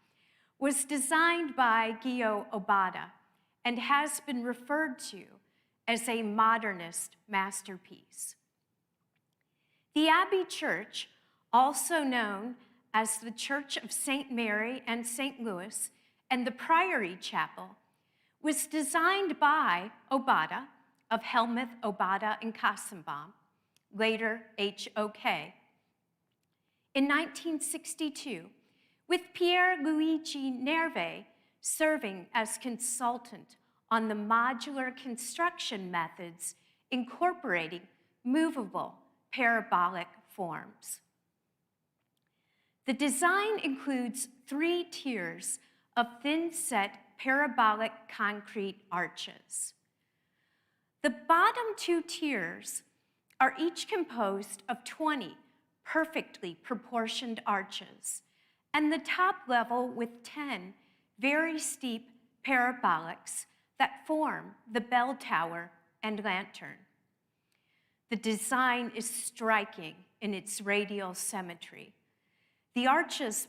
was designed by Gio Obata and has been referred to as a modernist masterpiece. The Abbey Church, also known as the Church of St. Mary and St. Louis, and the Priory Chapel, was designed by Obata of Hellmuth, Obata, and Kassenbaum, later HOK, in 1962, with Pier Luigi Nervi serving as consultant on the modular construction methods incorporating movable parabolic forms. The design includes 3 tiers of thin-set parabolic concrete arches. The bottom 2 tiers are each composed of 20 perfectly proportioned arches, and the top level with 10 very steep parabolics that form the bell tower and lantern. The design is striking in its radial symmetry. The arches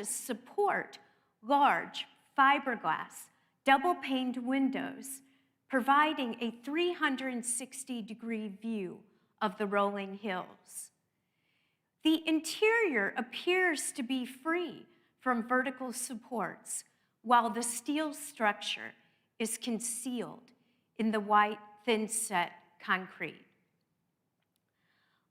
support large fiberglass double-paned windows, providing a 360-degree view of the rolling hills. The interior appears to be free from vertical supports, while the steel structure is concealed in the white thin-set concrete.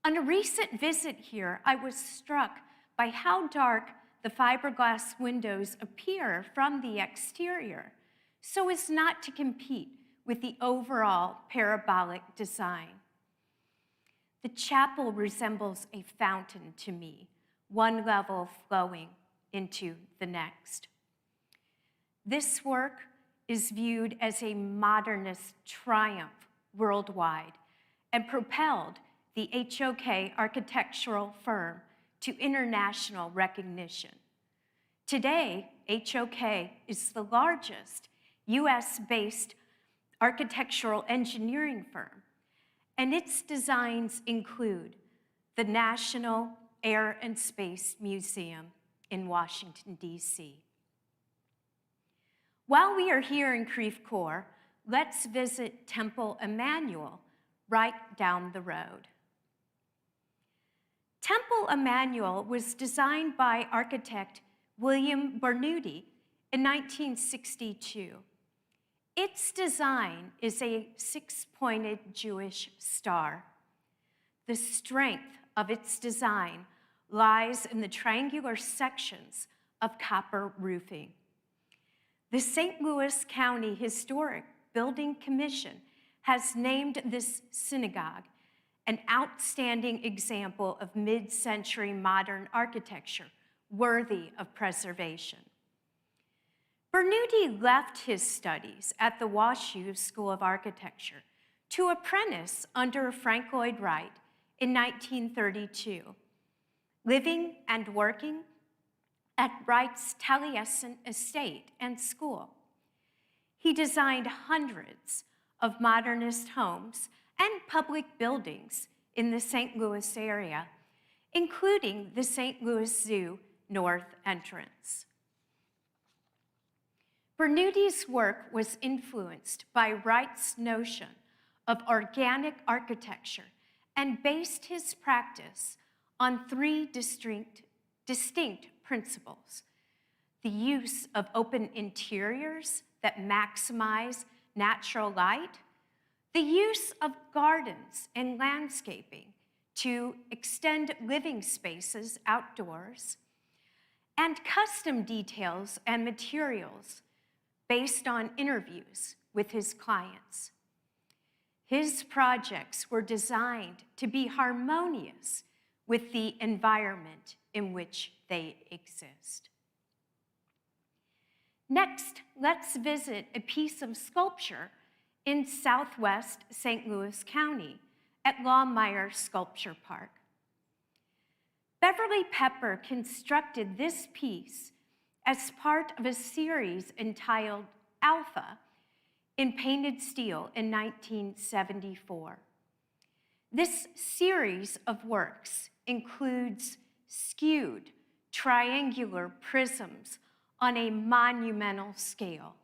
On a recent visit here, I was struck by how dark the fiberglass windows appear from the exterior, so as not to compete with the overall parabolic design. The chapel resembles a fountain to me, one level flowing into the next. This work is viewed as a modernist triumph worldwide and propelled the HOK architectural firm to international recognition. Today, HOK is the largest US-based architectural engineering firm, and its designs include the National Air and Space Museum in Washington, D.C. While we are here in Creve Coeur, let's visit Temple Emmanuel right down the road. Temple Emmanuel was designed by architect William Bernoulli in 1962. Its design is a six-pointed Jewish star. The strength of its design lies in the triangular sections of copper roofing. The St. Louis County Historic Building Commission has named this synagogue an outstanding example of mid-century modern architecture worthy of preservation. Bernoulli left his studies at the WashU School of Architecture to apprentice under Frank Lloyd Wright in 1932, living and working at Wright's Taliesin estate and school. He designed hundreds of modernist homes and public buildings in the St. Louis area, including the St. Louis Zoo North entrance. Bernoulli's work was influenced by Wright's notion of organic architecture and based his practice on three distinct principles: the use of open interiors that maximize natural light, the use of gardens and landscaping to extend living spaces outdoors, and custom details and materials based on interviews with his clients. His projects were designed to be harmonious with the environment in which they exist. Next, let's visit a piece of sculpture in southwest St. Louis County at Lawmeyer Sculpture Park. Beverly Pepper constructed this piece as part of a series entitled Alpha in painted steel in 1974. This series of works includes skewed triangular prisms on a monumental scale.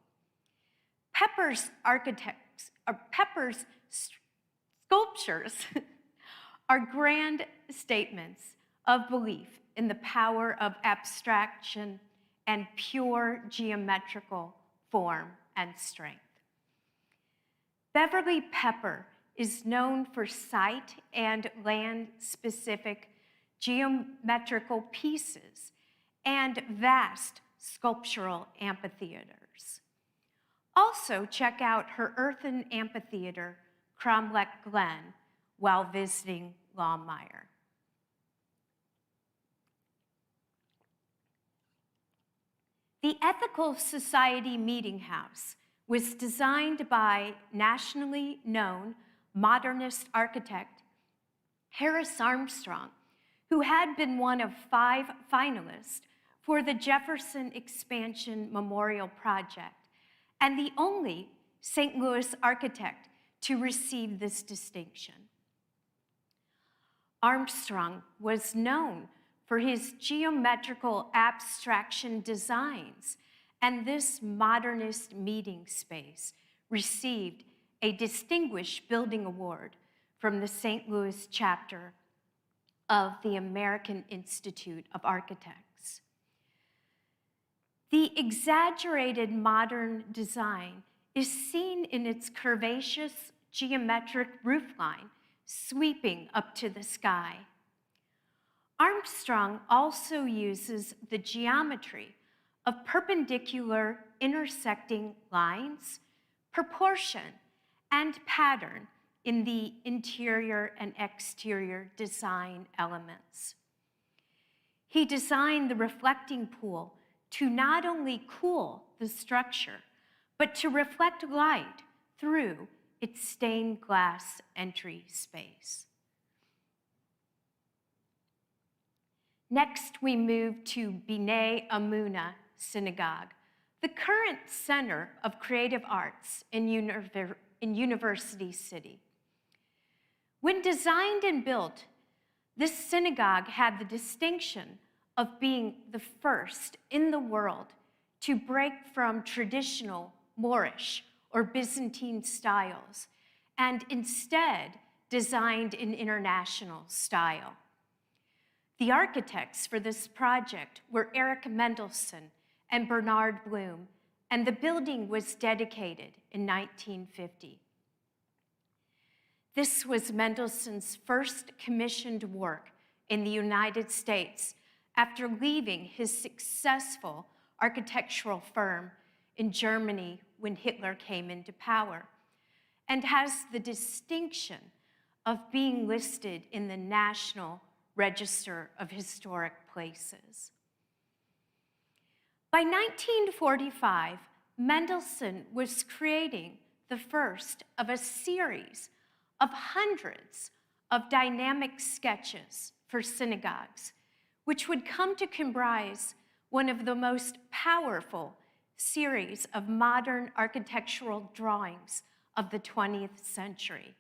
Pepper's sculptures are grand statements of belief in the power of abstraction and pure geometrical form and strength. Beverly Pepper is known for site and land-specific geometrical pieces and vast sculptural amphitheaters. Also, check out her earthen amphitheater, Cromlech Glen, while visiting Lawmeyer. The Ethical Society Meeting House was designed by nationally known modernist architect Harris Armstrong, who had been one of 5 finalists for the Jefferson Expansion Memorial Project and the only St. Louis architect to receive this distinction. Armstrong was known for his geometrical abstraction designs, and this modernist meeting space received a Distinguished Building Award from the St. Louis chapter of the American Institute of Architects. The exaggerated modern design is seen in its curvaceous geometric roofline sweeping up to the sky. Armstrong also uses the geometry of perpendicular intersecting lines, proportion, and pattern in the interior and exterior design elements. He designed the reflecting pool to not only cool the structure, but to reflect light through its stained glass entry space. Next, we move to Bnei Amuna Synagogue, the current center of creative arts in University City. When designed and built, this synagogue had the distinction of being the first in the world to break from traditional Moorish or Byzantine styles and instead designed in international style. The architects for this project were Eric Mendelsohn and Bernard Bloom, and the building was dedicated in 1950. This was Mendelssohn's first commissioned work in the United States after leaving his successful architectural firm in Germany when Hitler came into power, and has the distinction of being listed in the National Register of Historic Places. By 1945, Mendelssohn was creating the first of a series of hundreds of dynamic sketches for synagogues, which would come to comprise one of the most powerful series of modern architectural drawings of the 20th century.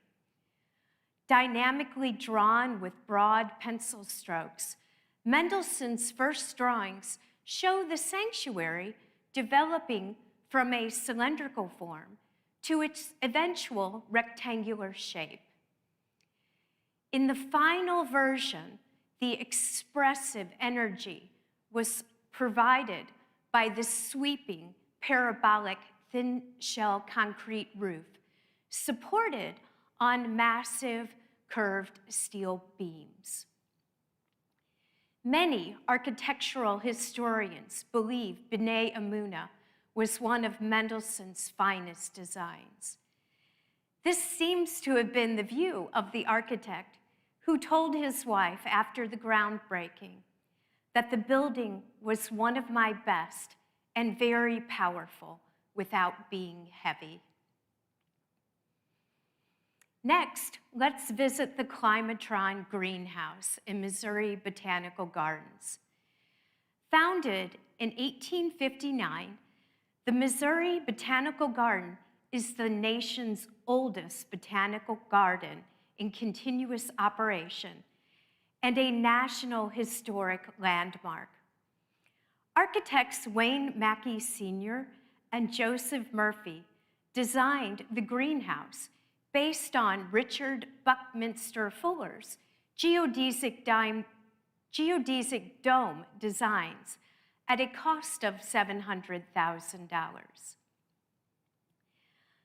Dynamically drawn with broad pencil strokes, Mendelssohn's first drawings show the sanctuary developing from a cylindrical form to its eventual rectangular shape. In the final version, the expressive energy was provided by the sweeping parabolic thin shell concrete roof, supported on massive curved steel beams. Many architectural historians believe Bnei Amuna was one of Mendelssohn's finest designs. This seems to have been the view of the architect who told his wife after the groundbreaking that the building was one of my best and very powerful without being heavy. Next, let's visit the Climatron greenhouse in Missouri Botanical Gardens. Founded in 1859, the Missouri Botanical Garden is the nation's oldest botanical garden in continuous operation and a National Historic Landmark. Architects Wayne Mackey Sr. and Joseph Murphy designed the greenhouse based on Richard Buckminster Fuller's geodesic dome designs at a cost of $700,000.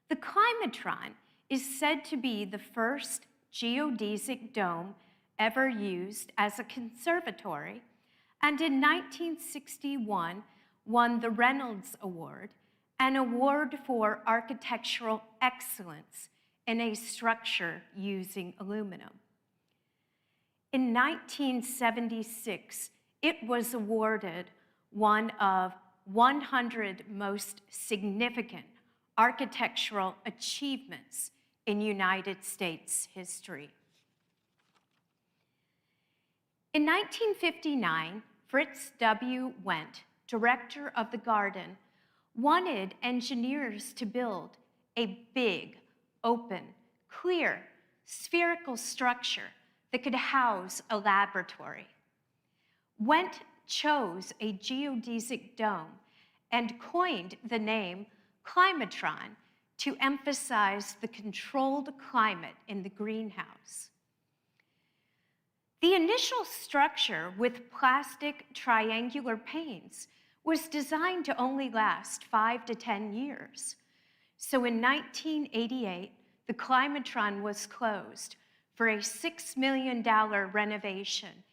The Climatron is said to be the first geodesic dome ever used as a conservatory, and in 1961 won the Reynolds Award, an award for architectural excellence in a structure using aluminum. In 1976, it was awarded one of 100 most significant architectural achievements in United States history. In 1959, Fritz W. Wendt, director of the garden, wanted engineers to build a big, open, clear, spherical structure that could house a laboratory. Wendt chose a geodesic dome and coined the name Climatron to emphasize the controlled climate in the greenhouse. The initial structure with plastic triangular panes was designed to only last 5 to 10 years. So in 1988, the Climatron was closed for a $6 million renovation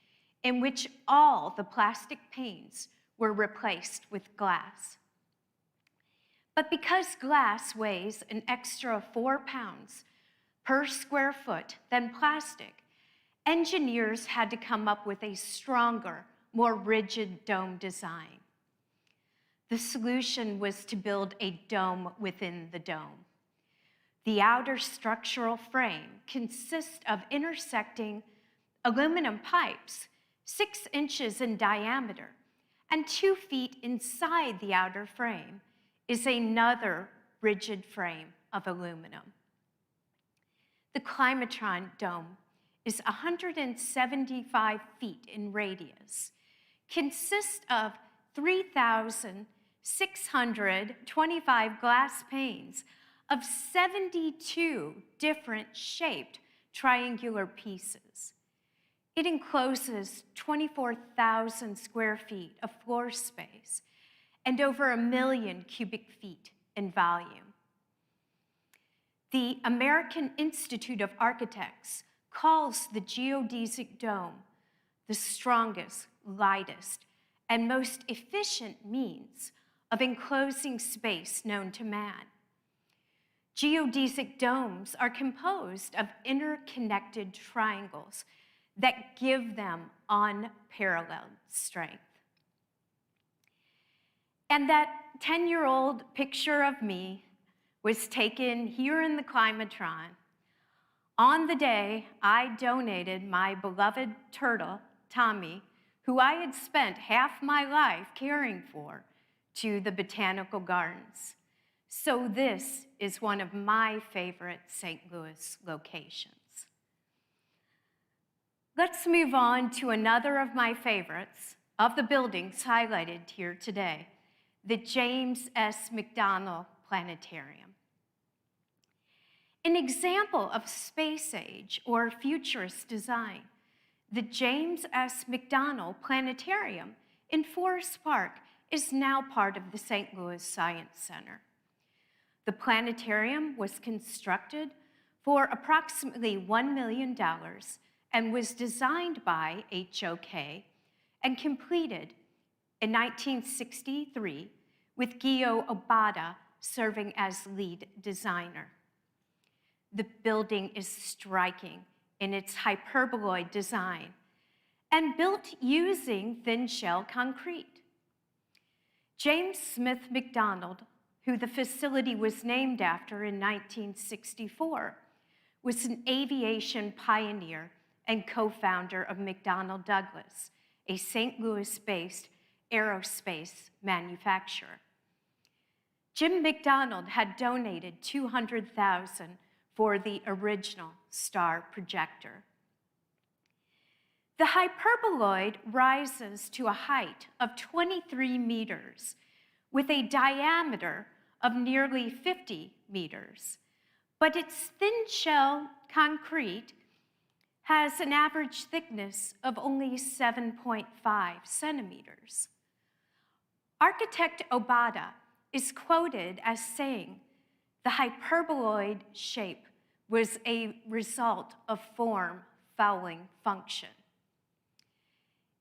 in which all the plastic panes were replaced with glass. But because glass weighs an extra 4 pounds, per square foot than plastic, engineers had to come up with a stronger, more rigid dome design. The solution was to build a dome within the dome. The outer structural frame consists of intersecting aluminum pipes 6 inches in diameter, and 2 feet inside the outer frame is another rigid frame of aluminum. The Climatron dome is 175 feet in radius, consists of 3,625 glass panes of 72 different shaped triangular pieces. It encloses 24,000 square feet of floor space and over 1 million cubic feet in volume. The American Institute of Architects calls the geodesic dome the strongest, lightest, and most efficient means of enclosing space known to man. Geodesic domes are composed of interconnected triangles that give them unparalleled strength. And that 10-year-old picture of me was taken here in the Climatron on the day I donated my beloved turtle, Tommy, who I had spent half my life caring for, to the Botanical Gardens. So this is one of my favorite St. Louis locations. Let's move on to another of my favorites of the buildings highlighted here today, the James S. McDonnell Planetarium. An example of space age or futurist design, the James S. McDonnell Planetarium in Forest Park is now part of the St. Louis Science Center. The planetarium was constructed for approximately $1 million and was designed by HOK and completed in 1963 with Gio Obata serving as lead designer. The building is striking in its hyperboloid design and built using thin shell concrete. James Smith McDonald, who the facility was named after in 1964, was an aviation pioneer and co-founder of McDonnell Douglas, a St. Louis-based aerospace manufacturer. Jim McDonald had donated $200,000 for the original star projector. The hyperboloid rises to a height of 23 meters with a diameter of nearly 50 meters, but its thin shell concrete has an average thickness of only 7.5 centimeters. Architect Obata is quoted as saying, "The hyperboloid shape was a result of form fouling function."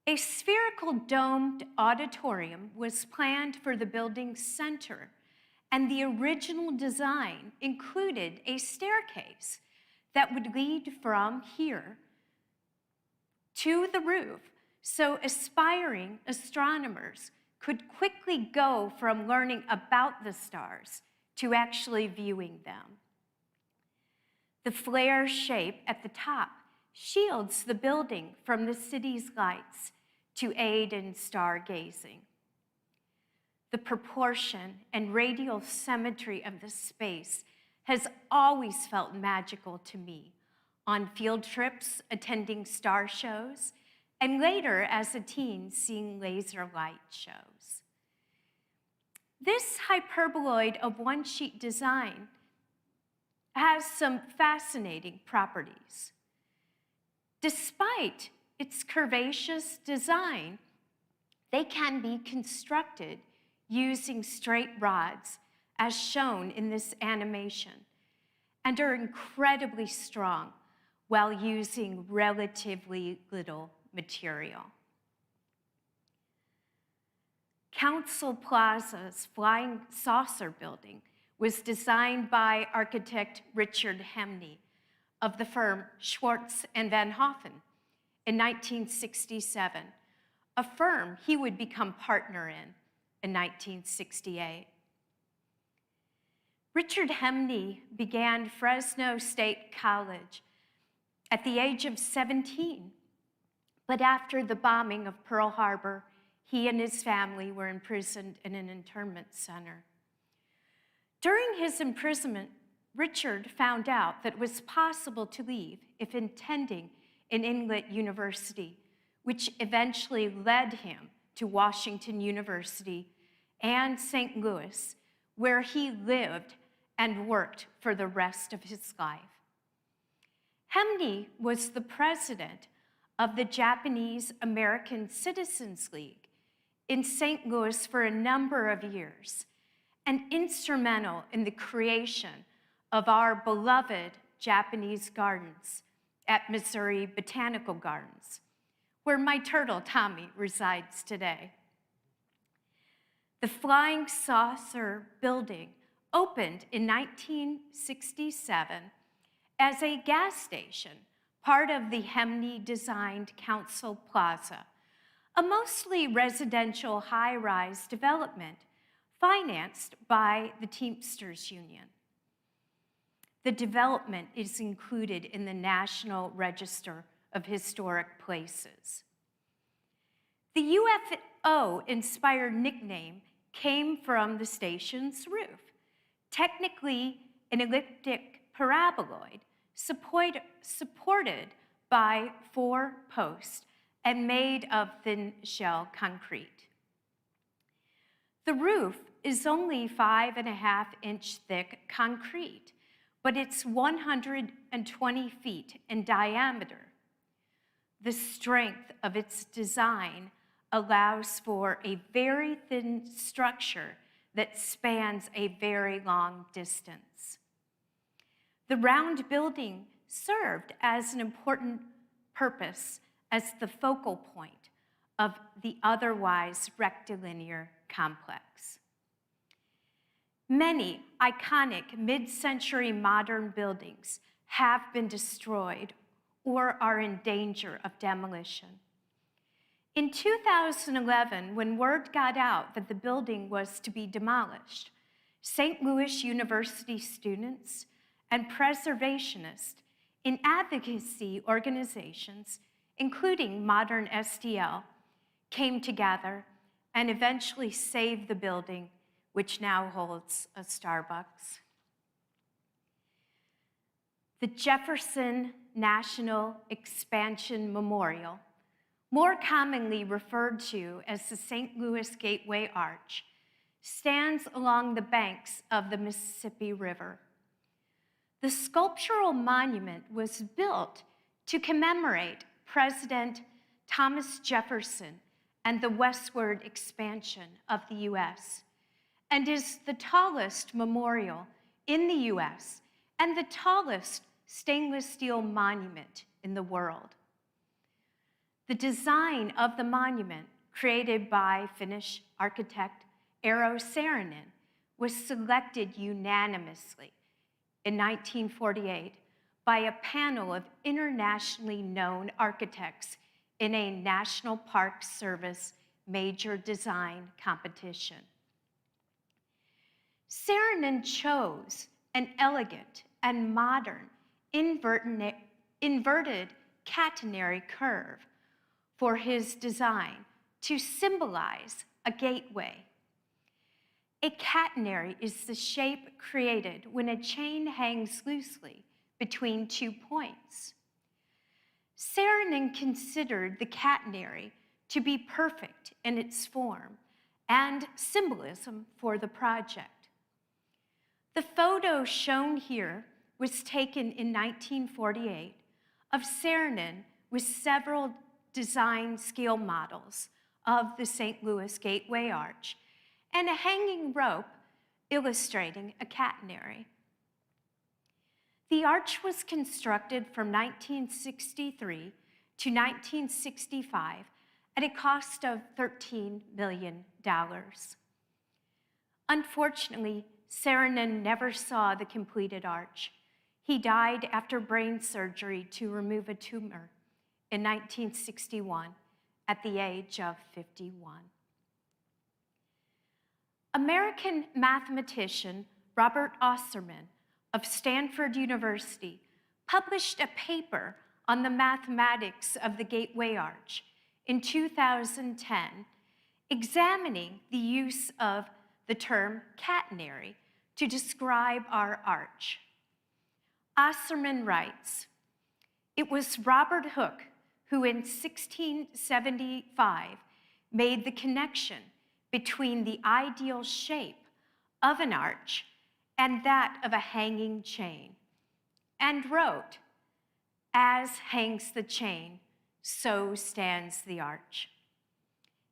A spherical domed auditorium was planned for the building's center, and the original design included a staircase that would lead from here to the roof, so aspiring astronomers could quickly go from learning about the stars to actually viewing them. The flare shape at the top shields the building from the city's lights to aid in stargazing. The proportion and radial symmetry of the space has always felt magical to me on field trips, attending star shows, and later as a teen seeing laser light shows. This hyperboloid of one-sheet design has some fascinating properties. Despite its curvaceous design, they can be constructed using straight rods, as shown in this animation, and are incredibly strong while using relatively little material. Council Plaza's Flying Saucer building was designed by architect Richard Hemney, of the firm Schwartz and Van Hoffen in 1967, a firm he would become partner in 1968. Richard Hemney began Fresno State College at the age of 17, but after the bombing of Pearl Harbor, he and his family were imprisoned in an internment center. During his imprisonment, Richard found out that it was possible to leave if attending an Inlet University, which eventually led him to Washington University and St. Louis, where he lived and worked for the rest of his life. Hemney was the president of the Japanese American Citizens League in St. Louis for a number of years, and instrumental in the creation of our beloved Japanese gardens at Missouri Botanical Gardens, where my turtle, Tommy, resides today. The Flying Saucer building opened in 1967 as a gas station, part of the Hemney-designed Council Plaza, a mostly residential high-rise development financed by the Teamsters Union. The development is included in the National Register of Historic Places. The UFO-inspired nickname came from the station's roof, technically an elliptic paraboloid supported by 4 posts and made of thin shell concrete. The roof is only 5.5-inch thick concrete, but it's 120 feet in diameter. The strength of its design allows for a very thin structure that spans a very long distance. The round building served as an important purpose as the focal point of the otherwise rectilinear complex. Many iconic mid-century modern buildings have been destroyed or are in danger of demolition. In 2011, when word got out that the building was to be demolished, St. Louis University students and preservationists in advocacy organizations, including Modern STL, came together and eventually saved the building, which now holds a Starbucks. The Jefferson National Expansion Memorial, more commonly referred to as the St. Louis Gateway Arch, stands along the banks of the Mississippi River. The sculptural monument was built to commemorate President Thomas Jefferson and the westward expansion of the U.S., and is the tallest memorial in the U.S. and the tallest stainless steel monument in the world. The design of the monument, created by Finnish architect Eero Saarinen, was selected unanimously in 1948 by a panel of internationally known architects in a National Park Service major design competition. Saarinen chose an elegant and modern inverted catenary curve for his design to symbolize a gateway. A catenary is the shape created when a chain hangs loosely between 2 points. Saarinen considered the catenary to be perfect in its form and symbolism for the project. The photo shown here was taken in 1948 of Saarinen with several design scale models of the St. Louis Gateway Arch and a hanging rope illustrating a catenary. The arch was constructed from 1963 to 1965 at a cost of $13 million. Unfortunately, Saarinen never saw the completed arch. He died after brain surgery to remove a tumor in 1961 at the age of 51. American mathematician Robert Osserman of Stanford University published a paper on the mathematics of the Gateway Arch in 2010, examining the use of the term catenary to describe our arch. Osserman writes, "It was Robert Hooke who in 1675 made the connection between the ideal shape of an arch and that of a hanging chain, and wrote, 'As hangs the chain, so stands the arch.'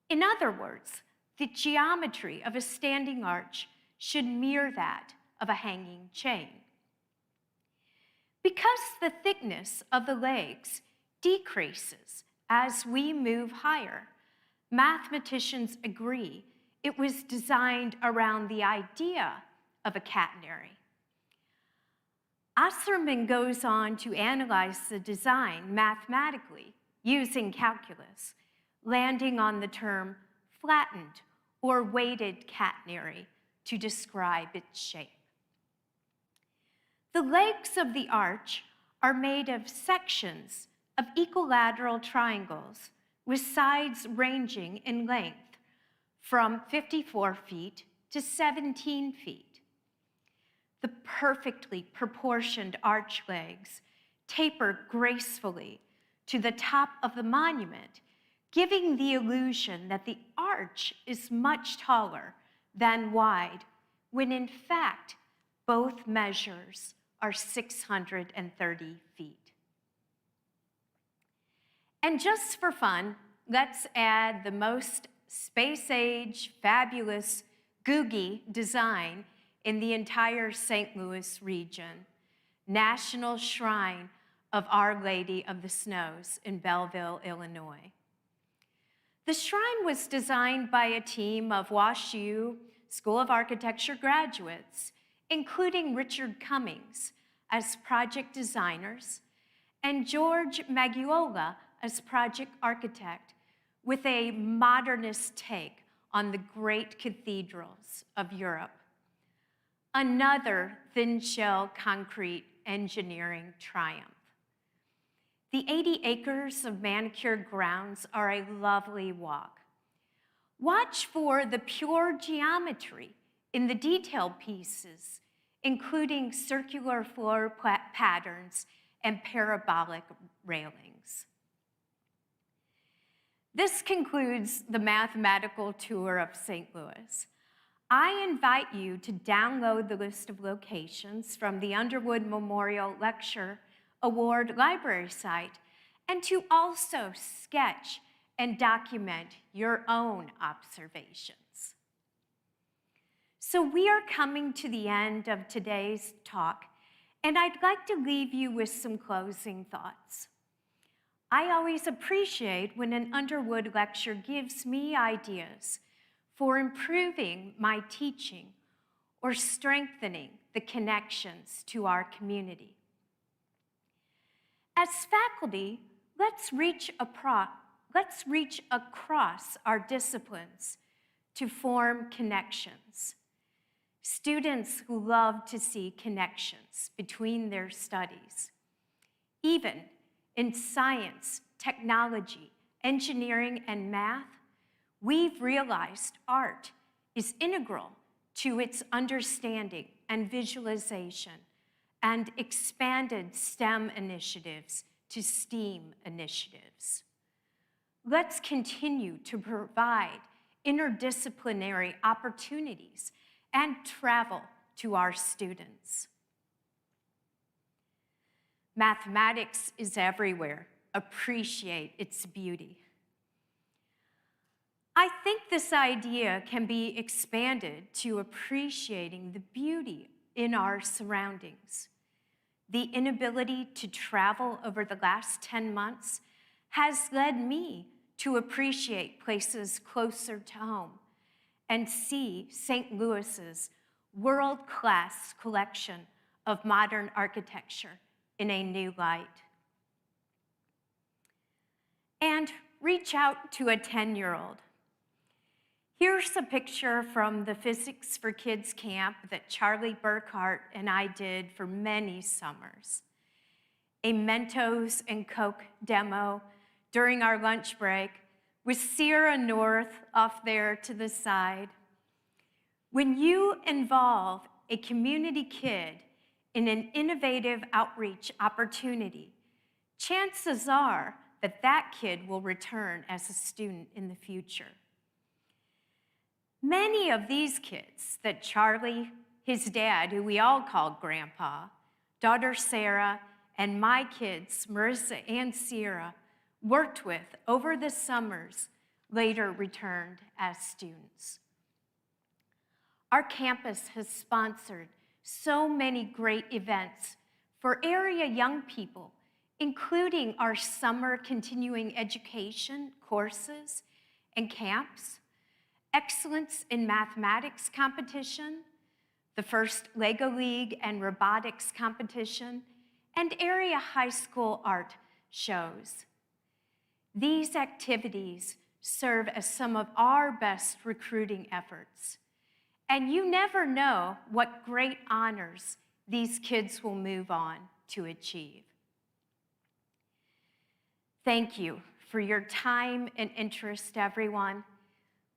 In other words, the geometry of a standing arch should mirror that of a hanging chain. Because the thickness of the legs decreases as we move higher, mathematicians agree it was designed around the idea of a catenary. Osserman goes on to analyze the design mathematically using calculus, landing on the term flattened or weighted catenary to describe its shape. The legs of the arch are made of sections of equilateral triangles with sides ranging in length from 54 feet to 17 feet. The perfectly proportioned arch legs taper gracefully to the top of the monument, giving the illusion that the arch is much taller than wide, when in fact, both measures are 630 feet. And just for fun, let's add the most space-age, fabulous, googie design in the entire St. Louis region, National Shrine of Our Lady of the Snows in Belleville, Illinois. The shrine was designed by a team of WashU School of Architecture graduates, including Richard Cummings as project designers and George Maggiola as project architect, with a modernist take on the great cathedrals of Europe. Another thin shell concrete engineering triumph. The 80 acres of manicured grounds are a lovely walk. Watch for the pure geometry in the detailed pieces, including circular floor patterns and parabolic railings. This concludes the mathematical tour of St. Louis. I invite you to download the list of locations from the Underwood Memorial Lecture Award Library site, and to also sketch and document your own observations. So we are coming to the end of today's talk, and I'd like to leave you with some closing thoughts. I always appreciate when an Underwood lecture gives me ideas for improving my teaching or strengthening the connections to our community. As faculty, let's reach across our disciplines to form connections. Students who love to see connections between their studies. Even in science, technology, engineering, and math, we've realized art is integral to its understanding and visualization, and expanded STEM initiatives to STEAM initiatives. Let's continue to provide interdisciplinary opportunities and travel to our students. Mathematics is everywhere. Appreciate its beauty. I think this idea can be expanded to appreciating the beauty in our surroundings. The inability to travel over the last 10 months has led me to appreciate places closer to home and see St. Louis's world-class collection of modern architecture in a new light. And reach out to a 10-year-old. Here's a picture from the Physics for Kids camp that Charlie Burkhart and I did for many summers. A Mentos and Coke demo during our lunch break with Sharon North off there to the side. When you involve a community kid in an innovative outreach opportunity, chances are that that kid will return as a student in the future. Many of these kids that Charlie, his dad, who we all called Grandpa, daughter Sarah, and my kids, Marissa and Sierra, worked with over the summers, later returned as students. Our campus has sponsored so many great events for area young people, including our summer continuing education courses and camps, Excellence in Mathematics competition, the first Lego League and robotics competition, and area high school art shows. These activities serve as some of our best recruiting efforts. And you never know what great honors these kids will move on to achieve. Thank you for your time and interest, everyone.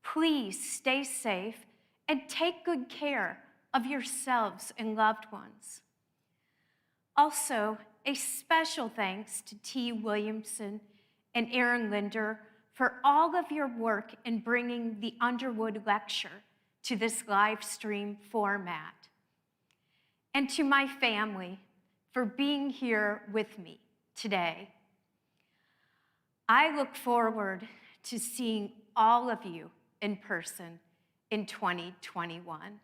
Please stay safe and take good care of yourselves and loved ones. Also, a special thanks to T. Williamson and Aaron Linder for all of your work in bringing the Underwood Lecture to this live stream format. And to my family for being here with me today. I look forward to seeing all of you in person in 2021.